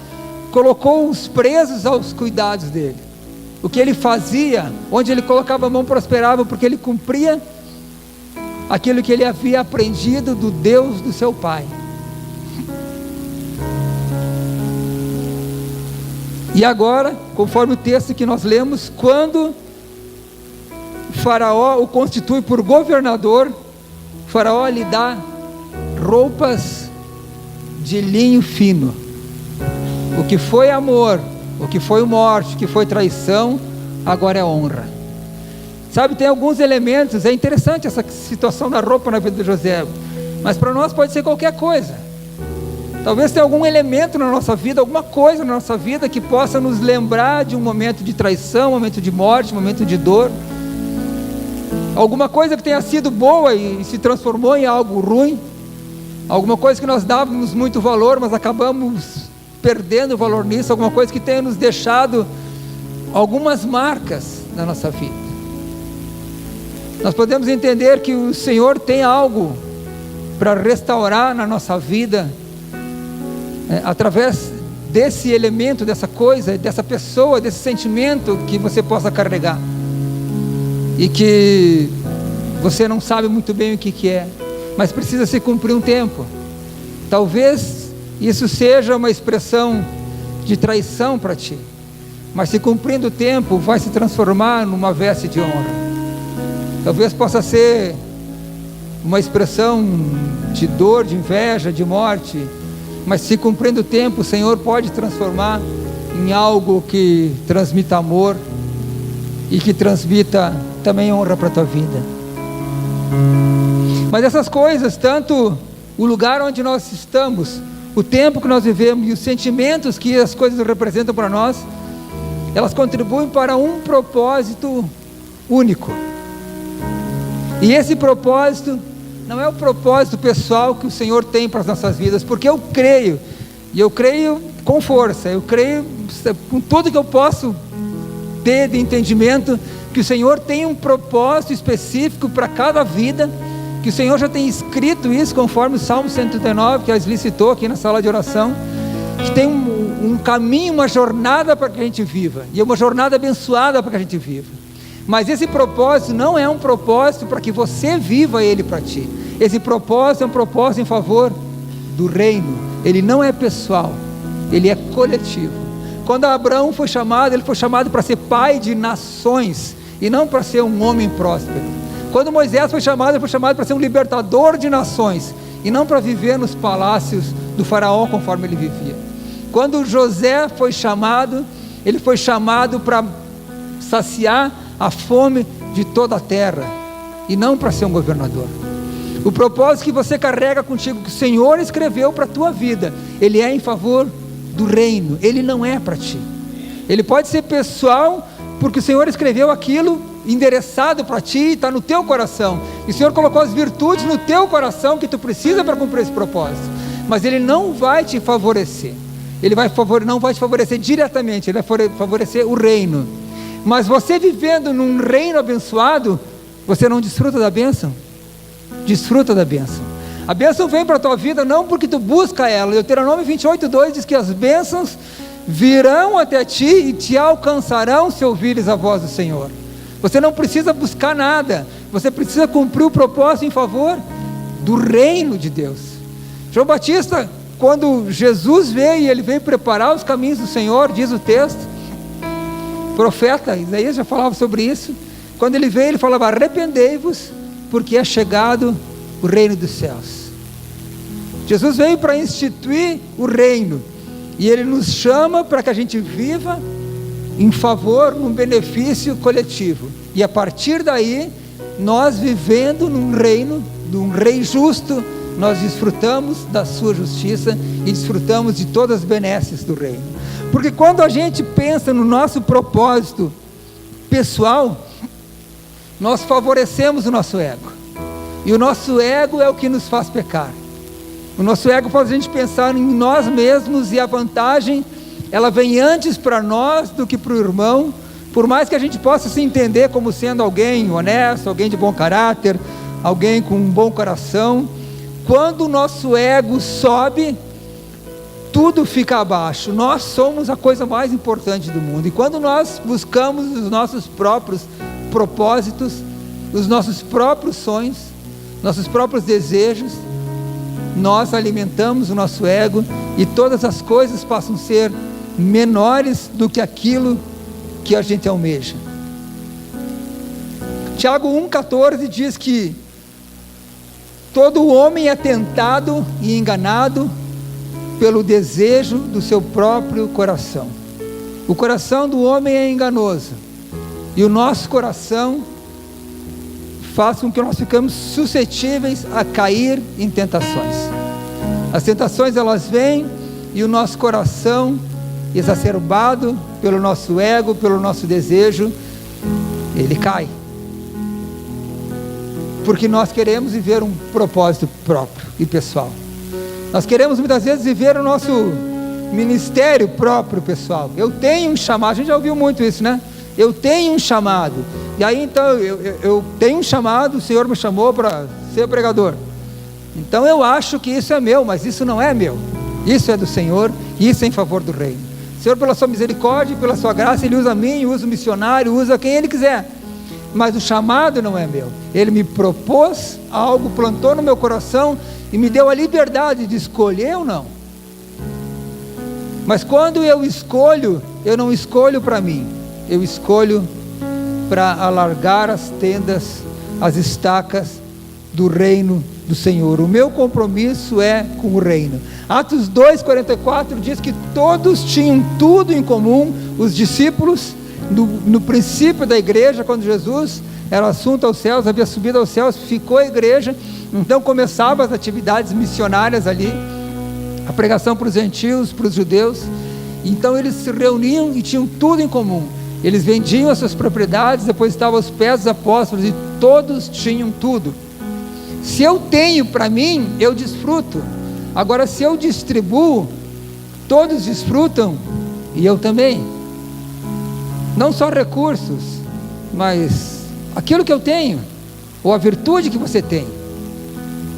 colocou os presos aos cuidados dele. O que ele fazia, onde ele colocava a mão, prosperava, porque ele cumpria aquilo que ele havia aprendido do Deus do seu pai. E agora, conforme o texto que nós lemos, quando Faraó o constitui por governador, Faraó lhe dá roupas de linho fino. O que foi amor, o que foi morte, o que foi traição, agora é honra. Sabe, tem alguns elementos, é interessante essa situação da roupa na vida de José, mas para nós pode ser qualquer coisa. Talvez tenha algum elemento na nossa vida, alguma coisa na nossa vida que possa nos lembrar de um momento de traição, um momento de morte, um momento de dor. Alguma coisa que tenha sido boa e se transformou em algo ruim. Alguma coisa que nós dávamos muito valor, mas acabamos perdendo valor nisso. Alguma coisa que tenha nos deixado algumas marcas na nossa vida. Nós podemos entender que o Senhor tem algo para restaurar na nossa vida, através desse elemento, dessa coisa, dessa pessoa, desse sentimento que você possa carregar, e que você não sabe muito bem o que é, mas precisa se cumprir um tempo. Talvez isso seja uma expressão de traição para ti, mas se cumprindo o tempo, vai se transformar numa veste de honra. Talvez possa ser uma expressão de dor, de inveja, de morte, mas se cumprindo o tempo, o Senhor pode transformar em algo que transmita amor e que transmita também honra para a tua vida. Mas essas coisas, tanto o lugar onde nós estamos, o tempo que nós vivemos e os sentimentos que as coisas representam para nós, elas contribuem para um propósito único. E esse propósito não é o propósito pessoal que o Senhor tem para as nossas vidas, porque eu creio, e eu creio com força, eu creio com tudo que eu posso ter de entendimento que o Senhor tem um propósito específico para cada vida, que o Senhor já tem escrito isso conforme o Salmo 139, que a Asli citou aqui na sala de oração, que tem um caminho, uma jornada para que a gente viva, e é uma jornada abençoada para que a gente viva. Mas esse propósito não é um propósito para que você viva ele para ti. Esse propósito é um propósito em favor do reino. Ele não é pessoal, ele é coletivo. Quando Abraão foi chamado, ele foi chamado para ser pai de nações e não para ser um homem próspero. Quando Moisés foi chamado, ele foi chamado para ser um libertador de nações e não para viver nos palácios do faraó conforme ele vivia. Quando José foi chamado, ele foi chamado para saciar a fome de toda a terra e não para ser um governador. O propósito que você carrega contigo, que o Senhor escreveu para a tua vida, ele é em favor do reino, ele não é para ti. Ele pode ser pessoal, porque o Senhor escreveu aquilo endereçado para ti, está no teu coração, e o Senhor colocou as virtudes no teu coração que tu precisa para cumprir esse propósito, mas ele não vai te favorecer, não vai te favorecer diretamente, ele vai favorecer o reino. Mas você vivendo num reino abençoado, você não desfruta da bênção? Desfruta da bênção. A bênção vem para a tua vida não porque tu busca ela. Deuteronômio 28:2 diz que as bênçãos virão até ti e te alcançarão se ouvires a voz do Senhor. Você não precisa buscar nada, você precisa cumprir o propósito em favor do reino de Deus. João Batista, quando Jesus veio e ele veio preparar os caminhos do Senhor, diz o texto, o profeta Isaías já falava sobre isso. Quando ele veio, ele falava: arrependei-vos, porque é chegado o reino dos céus. Jesus veio para instituir o reino, e ele nos chama para que a gente viva em favor, num benefício coletivo, e a partir daí, nós vivendo num reino, de um rei justo, nós desfrutamos da sua justiça e desfrutamos de todas as benesses do reino. Porque quando a gente pensa no nosso propósito pessoal, nós favorecemos o nosso ego, e o nosso ego é o que nos faz pecar. O nosso ego faz a gente pensar em nós mesmos, e a vantagem, ela vem antes para nós do que para o irmão, por mais que a gente possa se entender como sendo alguém honesto, alguém de bom caráter, alguém com um bom coração. Quando o nosso ego sobe, tudo fica abaixo. Nós somos a coisa mais importante do mundo, e quando nós buscamos os nossos próprios propósitos, os nossos próprios sonhos, nossos próprios desejos, nós alimentamos o nosso ego, e todas as coisas passam a ser menores do que aquilo que a gente almeja. Tiago 1,14 diz que todo homem é tentado e enganado pelo desejo do seu próprio coração. O coração do homem é enganoso, e o nosso coração faz com que nós ficamos suscetíveis a cair em tentações. As tentações, elas vêm, e o nosso coração, exacerbado pelo nosso ego, pelo nosso desejo, ele cai, porque nós queremos viver um propósito próprio e pessoal. Nós queremos muitas vezes viver o nosso ministério próprio pessoal. Eu tenho um chamado, a gente já ouviu muito isso, né? Eu tenho um chamado, e aí então eu tenho um chamado, o Senhor me chamou para ser pregador, então eu acho que isso é meu, mas isso não é meu, isso é do Senhor, e isso é em favor do reino. O Senhor, pela sua misericórdia e pela sua graça, Ele usa a mim, usa o missionário, usa quem Ele quiser, mas o chamado não é meu. Ele me propôs algo, plantou no meu coração e me deu a liberdade de escolher ou não. Mas quando eu escolho, eu não escolho para mim, eu escolho para alargar as tendas, as estacas do reino do Senhor. O meu compromisso é com o reino. Atos 2,44 diz que todos tinham tudo em comum. Os discípulos, no princípio da igreja, quando Jesus era assunto aos céus, havia subido aos céus, ficou a igreja, então começavam as atividades missionárias ali, a pregação para os gentios, para os judeus. Então eles se reuniam e tinham tudo em comum. Eles vendiam as suas propriedades, depois estavam aos pés dos apóstolos, e todos tinham tudo. Se eu tenho para mim, eu desfruto. Agora, se eu distribuo, todos desfrutam, e eu também. não só recursos, mas aquilo que eu tenho, ou a virtude que você tem.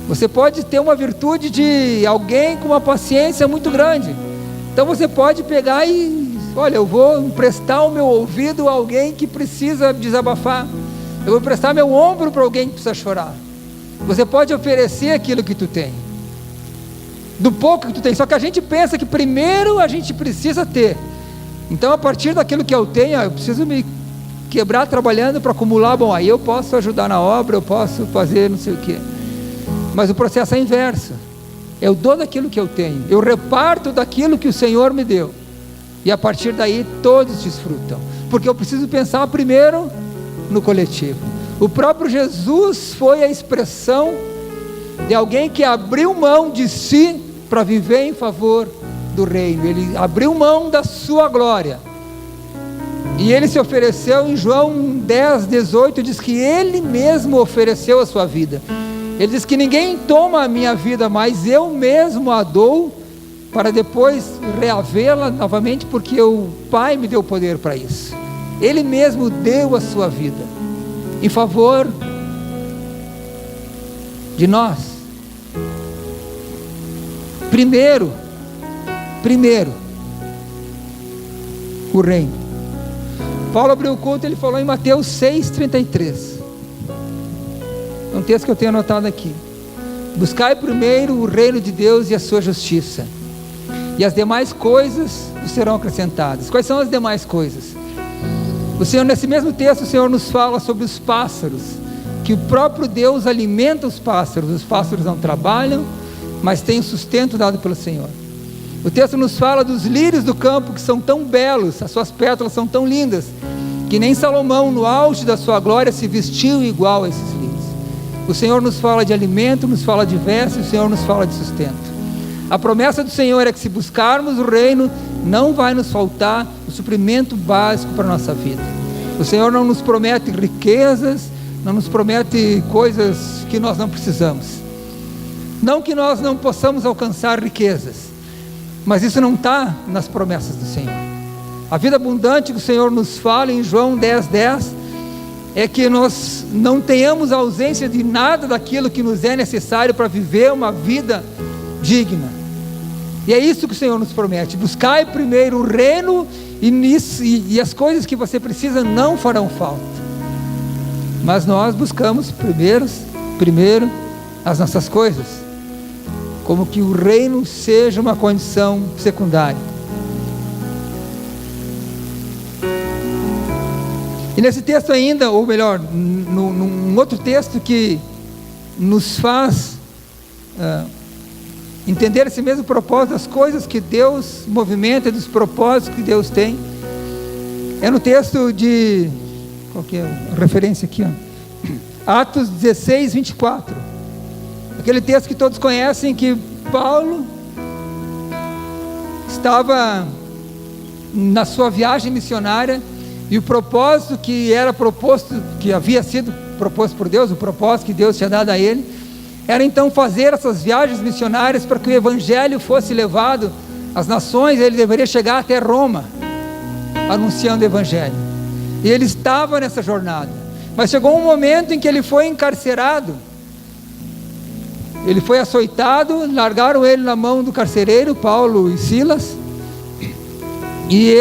Você pode ter uma virtude de alguém com uma paciência muito grande. Então você pode pegar e, olha, eu vou emprestar o meu ouvido a alguém que precisa desabafar. Eu vou emprestar meu ombro para alguém que precisa chorar. Você pode oferecer aquilo que tu tem, do pouco que tu tem. Só que a gente pensa que primeiro a gente precisa ter. Então, a partir daquilo que eu tenho, eu preciso me quebrar trabalhando para acumular. Bom, aí eu posso ajudar na obra, eu posso fazer não sei o quê. Mas o processo é inverso. Eu dou daquilo que eu tenho, eu reparto daquilo que o Senhor me deu, e a partir daí todos desfrutam, porque eu preciso pensar primeiro no coletivo. O próprio Jesus foi a expressão de alguém que abriu mão de si para viver em favor do reino. Ele abriu mão da sua glória, e ele se ofereceu. Em João 10:18 diz que ele mesmo ofereceu a sua vida. Ele diz que ninguém toma a minha vida, mas eu mesmo a dou, para depois reavê-la novamente, porque o Pai me deu poder para isso. Ele mesmo deu a sua vida em favor de nós. Primeiro, o reino. Paulo abriu o culto, ele falou em Mateus 6:33. É um texto que eu tenho anotado aqui. Buscai primeiro o reino de Deus e a sua justiça, e as demais coisas vos serão acrescentadas. Quais são as demais coisas? O Senhor, nesse mesmo texto, o Senhor nos fala sobre os pássaros, que o próprio Deus alimenta os pássaros não trabalham, mas têm o sustento dado pelo Senhor. O texto nos fala dos lírios do campo, que são tão belos, as suas pétalas são tão lindas, que nem Salomão, no auge da sua glória, se vestiu igual a esses lírios. O Senhor nos fala de alimento, nos fala de vestes, o Senhor nos fala de sustento. A promessa do Senhor é que, se buscarmos o reino, não vai nos faltar o suprimento básico para a nossa vida. O Senhor não nos promete riquezas, não nos promete coisas que nós não precisamos. Não que nós não possamos alcançar riquezas, mas isso não está nas promessas do Senhor. A vida abundante que o Senhor nos fala em João 10:10 é que nós não tenhamos ausência de nada daquilo que nos é necessário para viver uma vida digna. E é isso que o Senhor nos promete: buscai primeiro o reino, e as coisas que você precisa não farão falta. Mas nós buscamos primeiro as nossas coisas, como que o reino seja uma condição secundária. E nesse texto ainda, ou melhor, num outro texto que nos faz entender esse mesmo propósito, das coisas que Deus movimenta, dos propósitos que Deus tem, é no texto de, qual que é a referência aqui, Atos 16:24, aquele texto que todos conhecem, que Paulo estava na sua viagem missionária, e o propósito que era proposto, que havia sido proposto por Deus, o propósito que Deus tinha dado a ele, era então fazer essas viagens missionárias para que o evangelho fosse levado às nações. Ele deveria chegar até Roma, anunciando o evangelho. E ele estava nessa jornada, mas chegou um momento em que ele foi encarcerado. Ele foi açoitado, largaram ele na mão do carcereiro, Paulo e Silas, e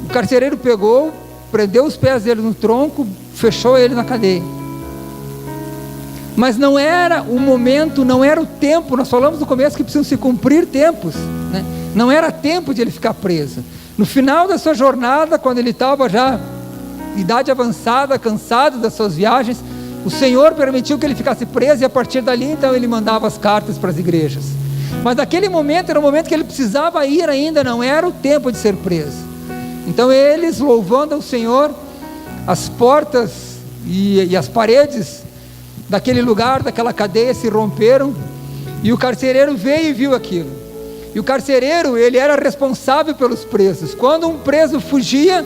o carcereiro pegou, prendeu os pés dele no tronco, fechou ele na cadeia. Mas não era o momento, não era o tempo. Nós falamos no começo que precisam se cumprir tempos, né? Não era tempo de ele ficar preso. No final da sua jornada, quando ele estava já idade avançada, cansado das suas viagens, o Senhor permitiu que ele ficasse preso, e a partir dali então ele mandava as cartas para as igrejas. Mas naquele momento era o momento que ele precisava ir ainda, não era o tempo de ser preso. Então eles, louvando ao Senhor, as portas e as paredes daquele lugar, daquela cadeia, se romperam, e o carcereiro veio e viu aquilo. E o carcereiro, ele era responsável pelos presos. Quando um preso fugia,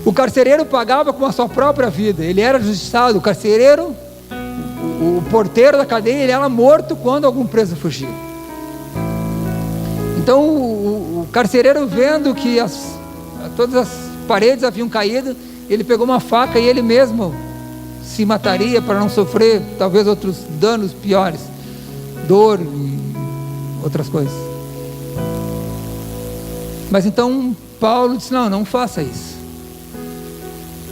o carcereiro pagava com a sua própria vida. Ele era justiçado. O carcereiro, o porteiro da cadeia, ele era morto quando algum preso fugia. Então o carcereiro, vendo que todas as paredes haviam caído, ele pegou uma faca e ele mesmo se mataria para não sofrer talvez outros danos piores, dor e outras coisas. Mas então Paulo disse: não faça isso.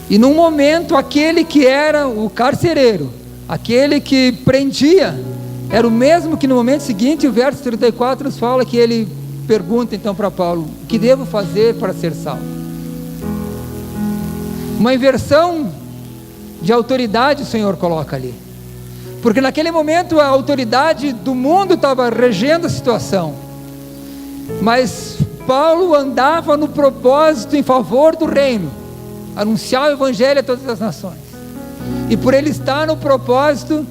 E num momento, aquele que era o carcereiro, aquele que prendia, era o mesmo que no momento seguinte, o verso 34 nos fala que ele pergunta então para Paulo: o que devo fazer para ser salvo? Uma inversão de autoridade o Senhor coloca ali, porque naquele momento a autoridade do mundo estava regendo a situação, mas Paulo andava no propósito em favor do reino, anunciar o evangelho a todas as nações, e por ele estar no propósito,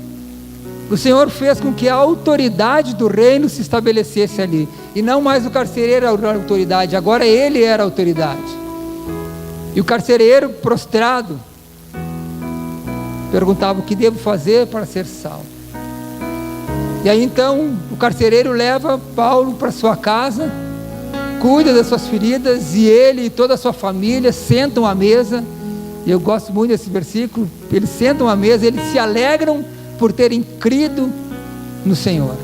o Senhor fez com que a autoridade do reino se estabelecesse ali, e não mais o carcereiro era a autoridade, agora ele era a autoridade. E o carcereiro, prostrado, perguntava: o que devo fazer para ser salvo? E aí então o carcereiro leva Paulo para sua casa, cuida das suas feridas, e ele e toda a sua família sentam à mesa. E eu gosto muito desse versículo. Eles sentam à mesa, eles se alegram por terem crido no Senhor.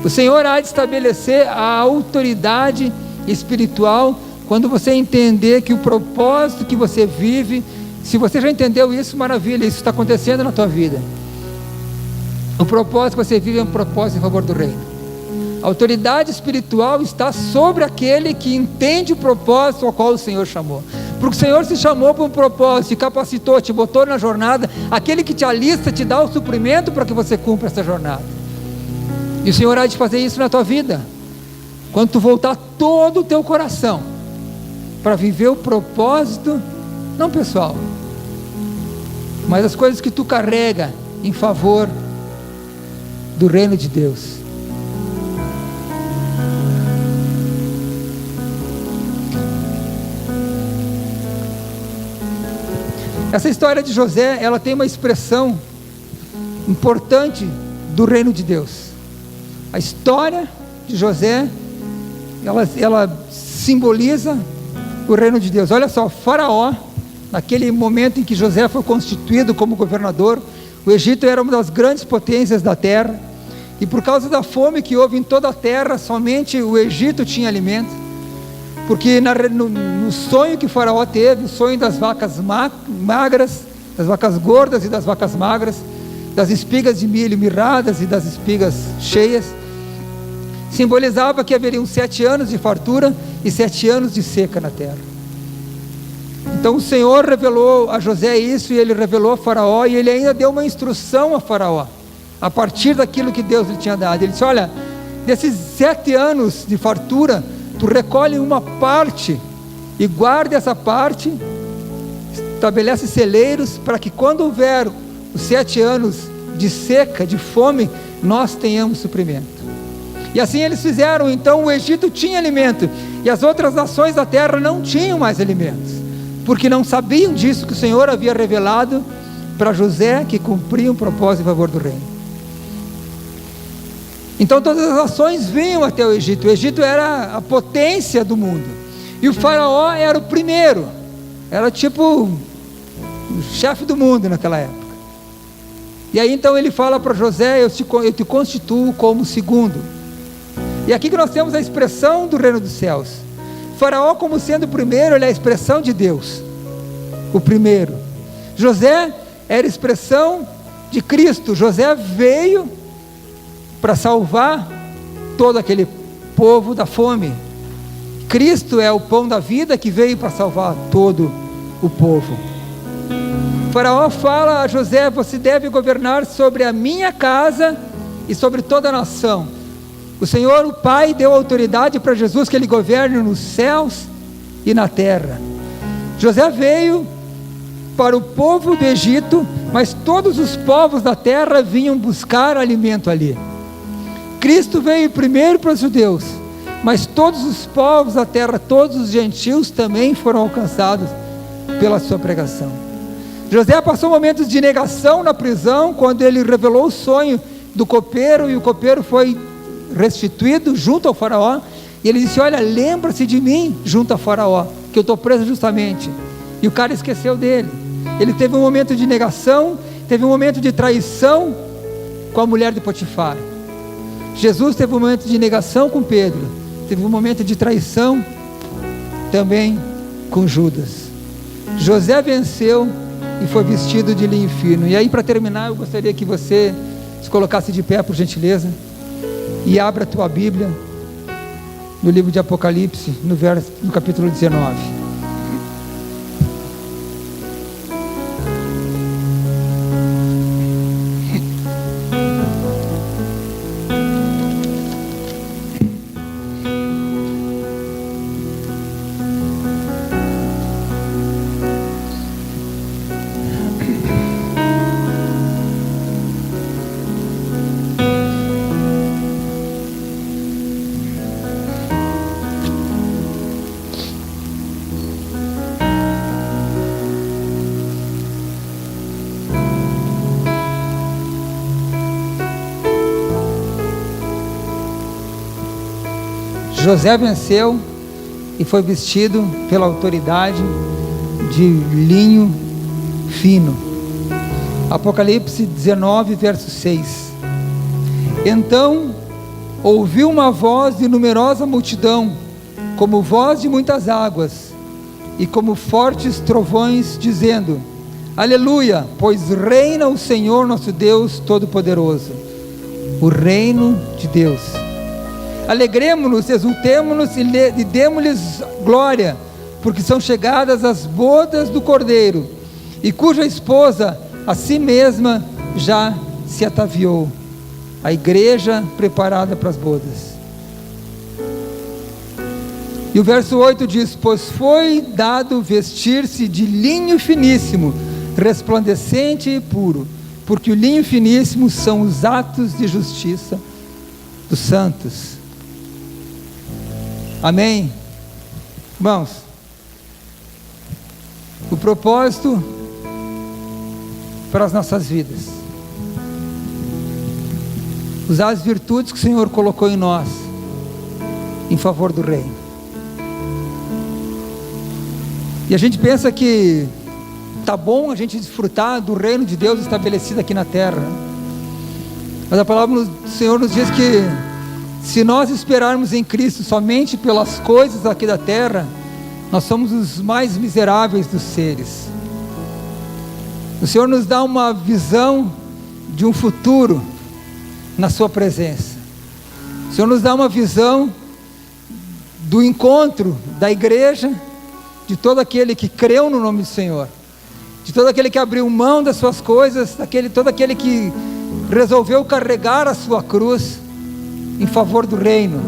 O Senhor há de estabelecer a autoridade espiritual quando você entender que o propósito que você vive, se você já entendeu isso, maravilha, isso está acontecendo na tua vida. O propósito que você vive é um propósito em favor do reino. A autoridade espiritual está sobre aquele que entende o propósito ao qual o Senhor chamou. Porque o Senhor se chamou para um propósito, te capacitou, te botou na jornada. Aquele que te alista, te dá o suprimento para que você cumpra essa jornada. E o Senhor há de fazer isso na tua vida, quando tu voltar todo o teu coração para viver o propósito, não pessoal, mas as coisas que tu carrega em favor do reino de Deus. Essa história de José, ela tem uma expressão importante do reino de Deus. A história de José, ela simboliza o reino de Deus. Olha só, Faraó, naquele momento em que José foi constituído como governador, o Egito era uma das grandes potências da terra, e por causa da fome que houve em toda a terra, somente o Egito tinha alimento, porque no sonho que Faraó teve, o sonho das vacas magras, das vacas gordas e das vacas magras, das espigas de milho mirradas e das espigas cheias, simbolizava que haveriam 7 anos de fartura e 7 anos de seca na terra. Então o Senhor revelou a José isso, e ele revelou a Faraó, e ele ainda deu uma instrução a Faraó, a partir daquilo que Deus lhe tinha dado. Ele disse: olha, desses 7 anos de fartura, tu recolhe uma parte e guarda essa parte, estabelece celeiros, para que quando houver os 7 anos de seca, de fome, nós tenhamos suprimento. E assim eles fizeram. Então o Egito tinha alimento, e as outras nações da terra não tinham mais alimentos, porque não sabiam disso que o Senhor havia revelado para José, que cumpria um propósito em favor do reino. Então todas as nações vinham até o Egito. O Egito era a potência do mundo, e o Faraó era o primeiro, era tipo o chefe do mundo naquela época. E aí então ele fala para José: eu te constituo como segundo. E aqui que nós temos a expressão do reino dos céus. Faraó, como sendo o primeiro, ele é a expressão de Deus, o primeiro. José era a expressão de Cristo. José veio para salvar todo aquele povo da fome. Cristo é o pão da vida que veio para salvar todo o povo. Faraó fala a José: você deve governar sobre a minha casa e sobre toda a nação. O Senhor, o Pai, deu autoridade para Jesus, que Ele governe nos céus e na terra. José veio para o povo do Egito, mas todos os povos da terra vinham buscar alimento ali. Cristo veio primeiro para os judeus, mas todos os povos da terra, todos os gentios também foram alcançados pela sua pregação. José passou momentos de negação na prisão, quando ele revelou o sonho do copeiro, e o copeiro foi restituído junto ao Faraó, e ele disse: olha, lembra-se de mim junto ao Faraó, porque eu estou preso justamente. E o cara esqueceu dele. Ele teve um momento de negação, teve um momento de traição com a mulher de Potifar. Jesus teve um momento de negação com Pedro, teve um momento de traição também com Judas. José venceu e foi vestido de linho fino. E aí, para terminar, eu gostaria que você se colocasse de pé, por gentileza, e abra a tua Bíblia no livro de Apocalipse, no capítulo 19. José venceu e foi vestido pela autoridade de linho fino. Apocalipse 19, verso 6. Então ouviu uma voz de numerosa multidão, como voz de muitas águas, e como fortes trovões, dizendo: Aleluia, pois reina o Senhor nosso Deus Todo-Poderoso. O reino de Deus. Alegremo-nos, exultemo-nos e demos-lhes glória, porque são chegadas as bodas do Cordeiro, e cuja esposa a si mesma já se ataviou. A igreja preparada para as bodas. E o verso 8 diz: pois foi dado vestir-se de linho finíssimo, resplandecente e puro, porque o linho finíssimo são os atos de justiça dos santos. Amém? Irmãos, o propósito para as nossas vidas: usar as virtudes que o Senhor colocou em nós em favor do reino. E a gente pensa que tá bom a gente desfrutar do reino de Deus estabelecido aqui na terra, mas a palavra do Senhor nos diz que se nós esperarmos em Cristo somente pelas coisas aqui da terra, nós somos os mais miseráveis dos seres. O Senhor nos dá uma visão de um futuro na sua presença. O Senhor nos dá uma visão do encontro da igreja, de todo aquele que creu no nome do Senhor, de todo aquele que abriu mão das suas coisas, todo aquele que resolveu carregar a sua cruz em favor do reino,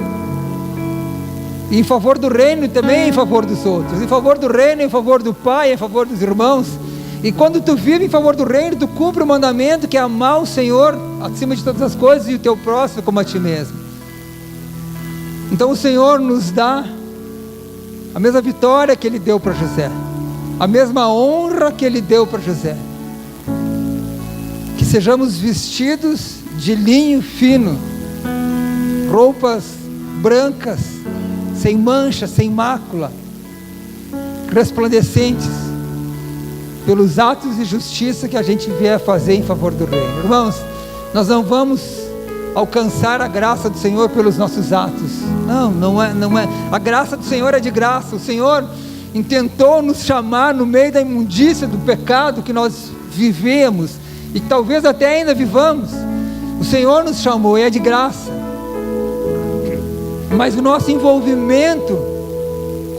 e em favor do reino e também em favor dos outros, em favor do reino, em favor do Pai, em favor dos irmãos. E quando tu vive em favor do reino, tu cumpre o mandamento que é amar o Senhor acima de todas as coisas e o teu próximo como a ti mesmo. Então o Senhor nos dá a mesma vitória que Ele deu para José, a mesma honra que Ele deu para José, que sejamos vestidos de linho fino, roupas brancas, sem mancha, sem mácula, resplandecentes, pelos atos de justiça que a gente vier fazer em favor do reino. Irmãos, nós não vamos alcançar a graça do Senhor pelos nossos atos. Não é. A graça do Senhor é de graça. O Senhor intentou nos chamar no meio da imundícia do pecado que nós vivemos e que talvez até ainda vivamos. O Senhor nos chamou e é de graça. Mas o nosso envolvimento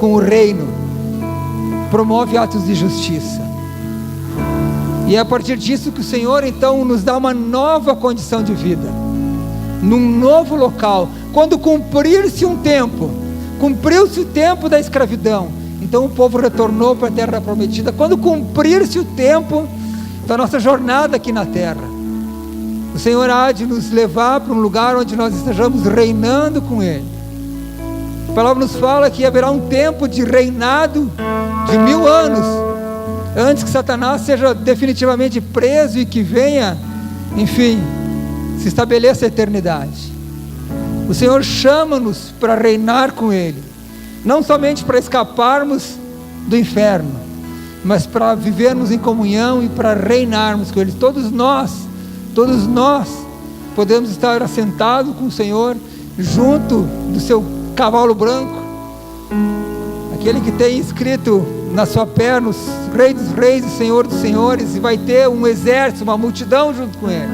com o reino promove atos de justiça. E é a partir disso que o Senhor então nos dá uma nova condição de vida, num novo local. Quando cumpriu-se o tempo da escravidão, então o povo retornou para a terra prometida. Quando cumprir-se o tempo da nossa jornada aqui na terra, o Senhor há de nos levar para um lugar onde nós estejamos reinando com Ele. A palavra nos fala que haverá um tempo de reinado de 1000 anos, antes que Satanás seja definitivamente preso e que venha, enfim, se estabeleça a eternidade. O Senhor chama-nos para reinar com Ele, não somente para escaparmos do inferno, mas para vivermos em comunhão e para reinarmos com Ele. Todos nós podemos estar assentados com o Senhor, junto do seu cavalo branco, aquele que tem escrito na sua perna, Rei dos Reis e Senhor dos Senhores, e vai ter um exército, uma multidão junto com Ele,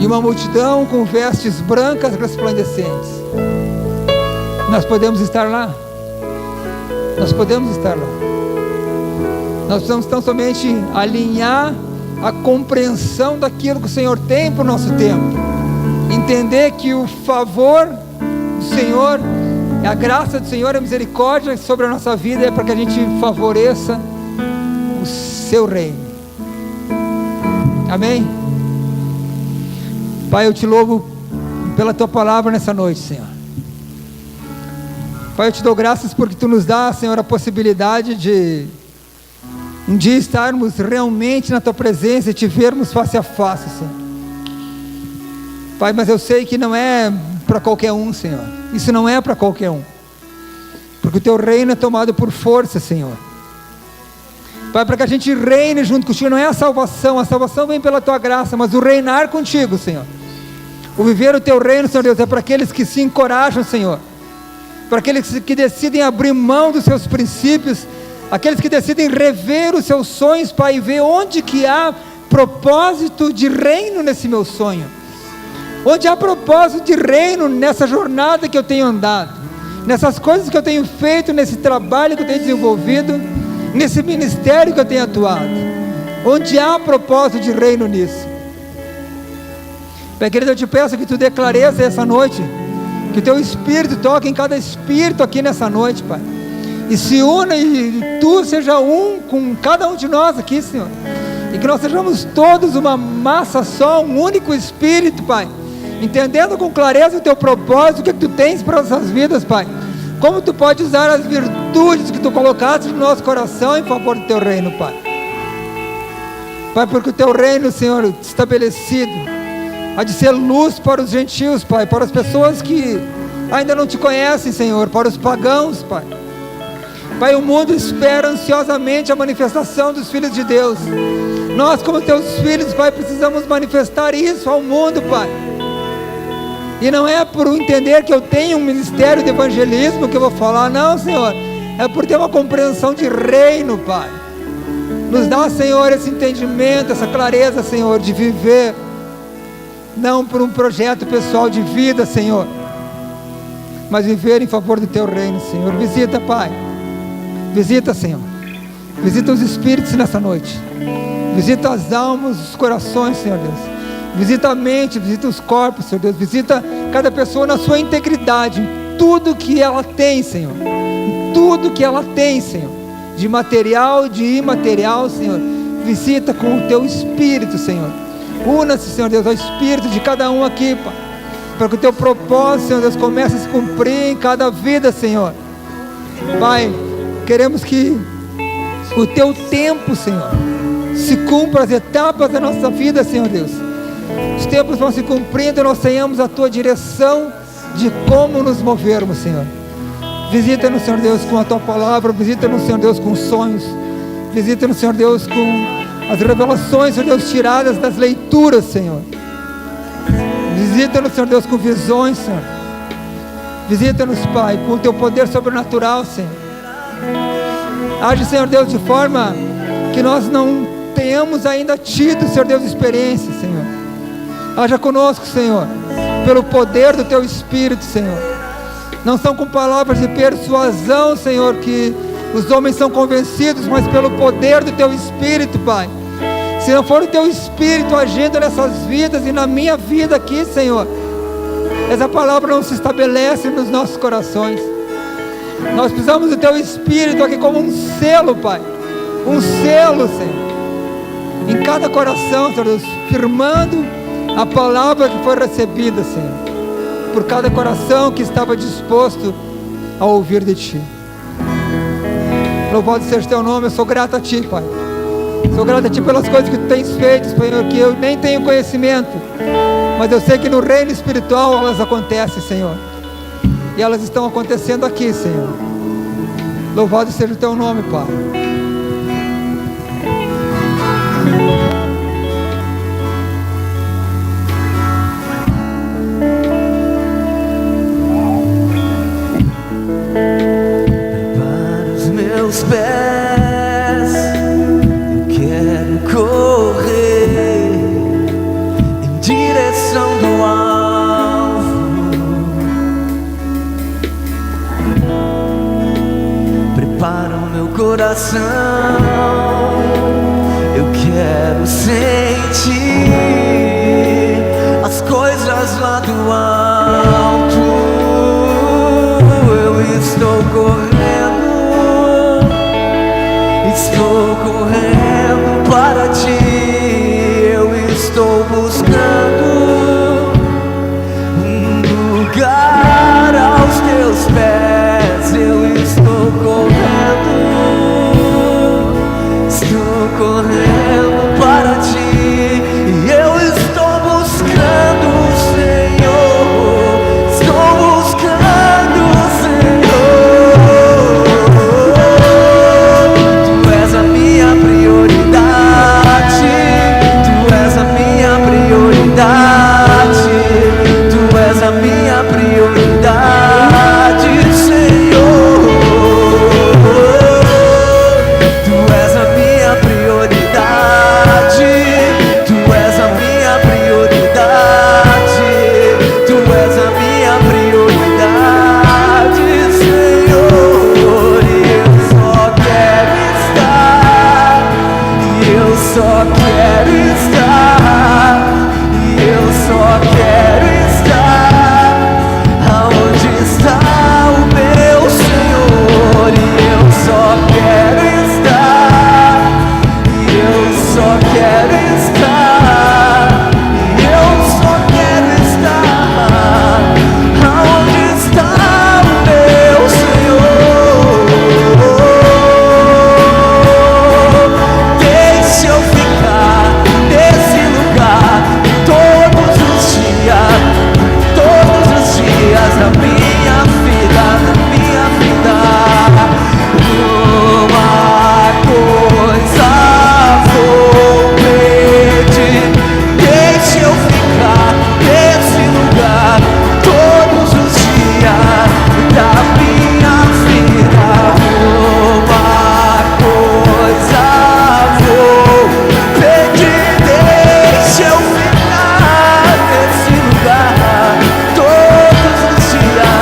e uma multidão com vestes brancas resplandecentes. Nós podemos estar lá. Nós podemos estar lá. Nós precisamos tão somente alinhar a compreensão daquilo que o Senhor tem para o nosso tempo. Entender que o favor do Senhor, a graça do Senhor, a misericórdia sobre a nossa vida é para que a gente favoreça o seu reino. Amém? Pai, eu te louvo pela tua palavra nessa noite, Senhor. Pai, eu te dou graças porque tu nos dá, Senhor, a possibilidade de um dia estarmos realmente na tua presença e te vermos face a face, Senhor. Pai, mas eu sei que não é para qualquer um, Senhor. Isso não é para qualquer um, porque o teu reino é tomado por força, Senhor. Pai, para que a gente reine junto contigo. Não é a salvação vem pela tua graça, mas o reinar contigo, Senhor. O viver o teu reino, Senhor Deus, é para aqueles que se encorajam, Senhor, para aqueles que decidem abrir mão dos seus princípios, aqueles que decidem rever os seus sonhos, Pai, e ver onde que há propósito de reino nesse meu sonho, onde há propósito de reino nessa jornada que eu tenho andado, nessas coisas que eu tenho feito, nesse trabalho que eu tenho desenvolvido, nesse ministério que eu tenho atuado, onde há propósito de reino nisso. Pai querido, eu te peço que tu dê clareza essa noite, que o teu Espírito toque em cada espírito aqui nessa noite, Pai, e se una, e tu seja um com cada um de nós aqui, Senhor, e que nós sejamos todos uma massa só, um único Espírito, Pai, entendendo com clareza o teu propósito, o que tu tens para as nossas vidas, Pai, como tu pode usar as virtudes que tu colocaste no nosso coração em favor do teu reino, Pai. Pai, porque o teu reino, Senhor, estabelecido, há de ser luz para os gentios, Pai, para as pessoas que ainda não te conhecem, Senhor, para os pagãos, Pai. Pai, o mundo espera ansiosamente a manifestação dos filhos de Deus. Nós, como teus filhos, Pai, precisamos manifestar isso ao mundo, Pai. E não é por entender que eu tenho um ministério de evangelismo que eu vou falar, não, Senhor, é por ter uma compreensão de reino, Pai. Nos dá, Senhor, esse entendimento, essa clareza, Senhor, de viver não por um projeto pessoal de vida, Senhor, mas viver em favor do teu reino, Senhor. Visita, Pai, visita, Senhor, visita os espíritos nessa noite, visita as almas, os corações, Senhor Deus, visita a mente, visita os corpos, Senhor Deus, visita cada pessoa na sua integridade, em tudo que ela tem, Senhor, em tudo que ela tem, Senhor, de material, de imaterial, Senhor. Visita com o teu Espírito, Senhor. Una-se, Senhor Deus, ao Espírito de cada um aqui, Pai, para que o teu propósito, Senhor Deus, comece a se cumprir em cada vida, Senhor. Pai, queremos que o teu tempo, Senhor, se cumpra as etapas da nossa vida, Senhor Deus. Os tempos vão se cumprindo e nós tenhamos a tua direção de como nos movermos, Senhor. Visita-nos, Senhor Deus, com a tua palavra. Visita-nos, Senhor Deus, com sonhos. Visita-nos, Senhor Deus, com as revelações, Senhor Deus, tiradas das leituras, Senhor. Visita-nos, Senhor Deus, com visões, Senhor. Visita-nos, Pai, com o teu poder sobrenatural, Senhor. Age, Senhor Deus, de forma que nós não tenhamos ainda tido, Senhor Deus, experiência, Senhor. Haja conosco, Senhor, pelo poder do teu Espírito, Senhor. Não são com palavras de persuasão, Senhor, que os homens são convencidos, mas pelo poder do teu Espírito, Pai. Se não for o teu Espírito agindo nessas vidas e na minha vida aqui, Senhor, essa palavra não se estabelece nos nossos corações. Nós precisamos do teu Espírito aqui como um selo, Pai. Um selo, Senhor, em cada coração, Senhor Deus, firmando a palavra que foi recebida, Senhor, por cada coração que estava disposto a ouvir de Ti. Louvado seja o teu nome. Eu sou grato a Ti, Pai. Sou grato a Ti pelas coisas que Tu tens feito, Senhor, que eu nem tenho conhecimento, mas eu sei que no reino espiritual elas acontecem, Senhor, e elas estão acontecendo aqui, Senhor. Louvado seja o teu nome, Pai. Para os meus pés, eu quero correr em direção do alvo. Prepara o meu coração, eu quero sentir as coisas lá do alto. Eu estou correndo para ti. Eu estou buscando um lugar aos teus pés. Eu estou correndo para ti. E eu estou buscando o Senhor. Estou buscando o Senhor. Tu és a minha prioridade. Tu és a minha prioridade. Tu és a minha prioridade, Senhor. Tu és a minha prioridade. Tu és a minha prioridade. Tu és a minha prioridade, Senhor. E eu só quero estar. E eu só quero estar. E eu só quero estar aonde está o meu Senhor. E eu só quero estar. E eu só quero estar. E eu só quero estar aonde está o meu Senhor. Deixa eu ficar nesse lugar todos os dias da minha vida. Uma coisa vou pedir, deixa eu ficar nesse lugar todos os dias da minha vida. Uma coisa vou pedir, deixa eu ficar nesse lugar todos os dias.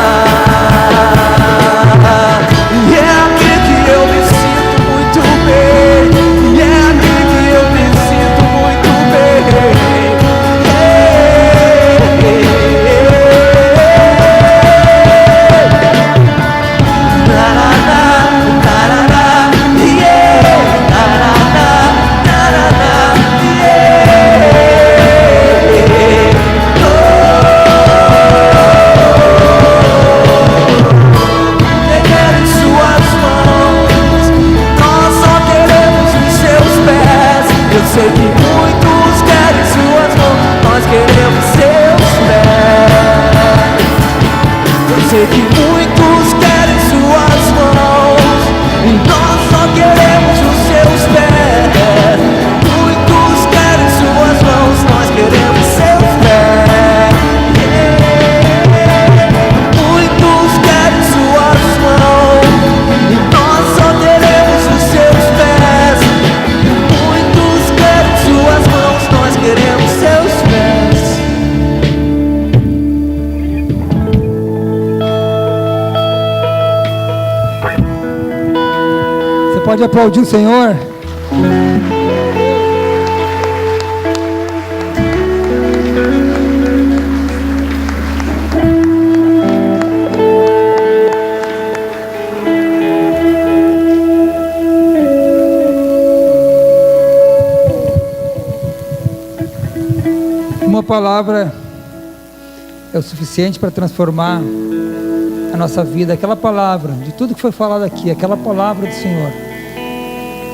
E é aqui que eu me sinto muito bem. E é aqui que eu me sinto muito bem. Pegar em suas mãos, nós só queremos os seus pés. Eu sei que muitos querem suas mãos, nós queremos seus pés. Eu sei que muitos querem suas mãos, e nós só queremos os seus pés. Muitos querem suas mãos, nós queremos seus pés. Muitos querem suas mãos, e nós só queremos os seus pés. Muitos querem suas mãos, nós queremos seus pés. Você pode aplaudir o Senhor? Uma palavra é o suficiente para transformar a nossa vida. Aquela palavra, de tudo que foi falado aqui, aquela palavra do Senhor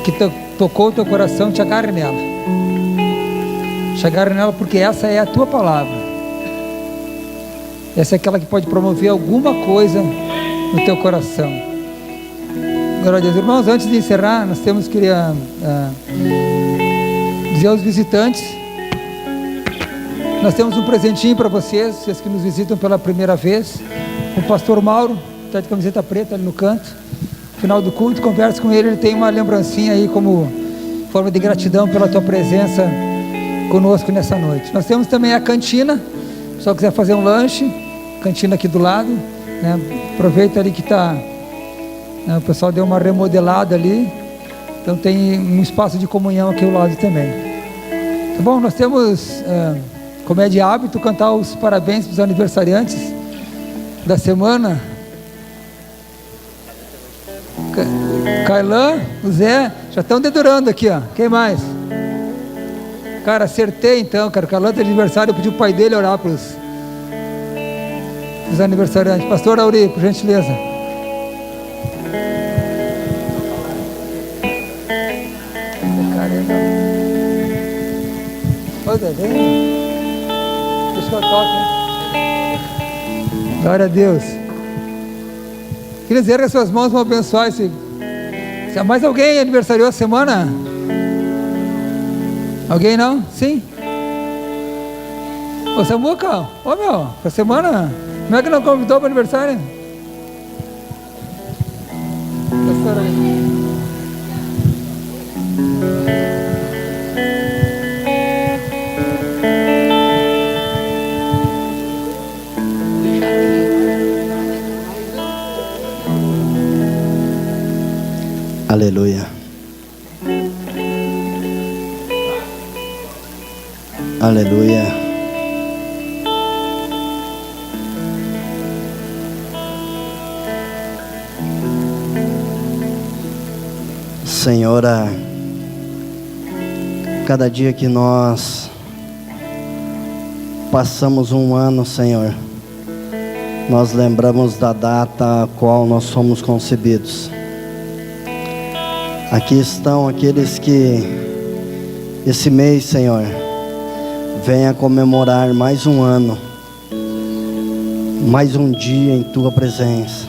que tocou o teu coração, te agarre nela. Te agarre nela, porque essa é a tua palavra. Essa é aquela que pode promover alguma coisa no teu coração. Glória a Deus. Irmãos, antes de encerrar, nós queria dizer aos visitantes, nós temos um presentinho para vocês que nos visitam pela primeira vez. O pastor Mauro, está de camiseta preta ali no canto. No final do culto, converse com ele, ele tem uma lembrancinha aí como forma de gratidão pela tua presença conosco nessa noite. Nós temos também a cantina, se o pessoal quiser fazer um lanche, cantina aqui do lado, né? Aproveita ali que o pessoal deu uma remodelada ali, então tem um espaço de comunhão aqui ao lado também. Tá bom? Nós temos, como é de hábito, cantar os parabéns para os aniversariantes da semana. Kailan, o Zé, já estão dedurando aqui, ó. Quem mais? Cara, acertei então, cara. O Kailan tem aniversário, eu pedi o pai dele orar para os aniversariantes. Pastor Auri, por gentileza. Oi, Dedê. Deixa eu tocar. Glória a Deus. Queridos, erga suas mãos, vamos abençoar esse. Se mais alguém aniversariou a semana? Alguém não? Sim? Ô Samuca, essa semana, como é que não convidou para o aniversário? Pastor aí. Aleluia. Aleluia. Senhora, cada dia que nós passamos um ano, Senhor, nós lembramos da data a qual nós fomos concebidos. Aqui estão aqueles que esse mês, Senhor, venha comemorar mais um ano, mais um dia em Tua presença.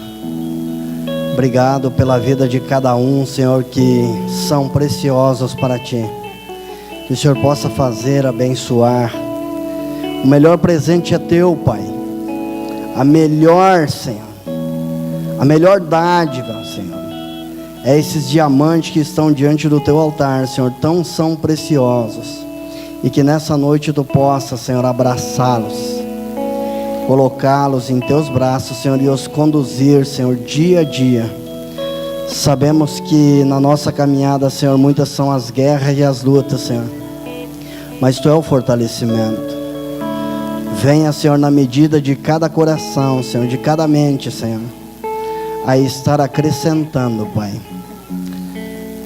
Obrigado pela vida de cada um, Senhor, que são preciosos para Ti. Que o Senhor possa fazer, abençoar. O melhor presente é Teu, Pai. A melhor, Senhor, a melhor dádiva, Senhor, é esses diamantes que estão diante do Teu altar, Senhor, tão são preciosos. E que nessa noite Tu possa, Senhor, abraçá-los, colocá-los em Teus braços, Senhor, e os conduzir, Senhor, dia a dia. Sabemos que na nossa caminhada, Senhor, muitas são as guerras e as lutas, Senhor, mas Tu é o fortalecimento. Venha, Senhor, na medida de cada coração, Senhor, de cada mente, Senhor, a estar acrescentando, Pai.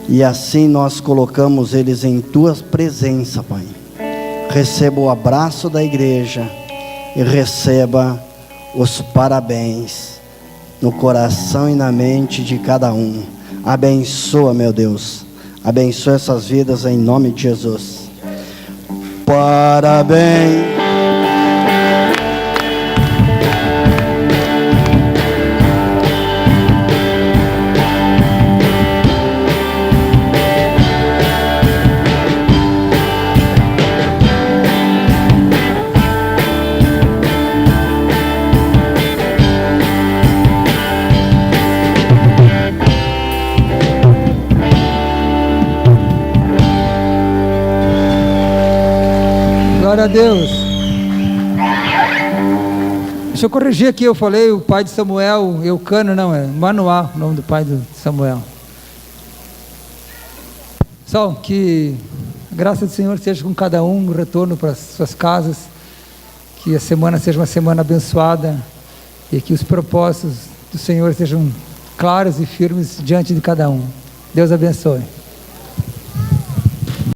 E assim nós colocamos eles em Tua presença, Pai. Receba o abraço da igreja e receba os parabéns no coração e na mente de cada um. Abençoa, meu Deus. Abençoa essas vidas em nome de Jesus. Parabéns. Glória a Deus. Deixa eu corrigir aqui, eu falei o pai de Samuel, Eucano, não, é Manoá, o nome do pai de Samuel. Pessoal, que a graça do Senhor seja com cada um no retorno para as suas casas, que a semana seja uma semana abençoada e que os propósitos do Senhor sejam claros e firmes diante de cada um. Deus abençoe.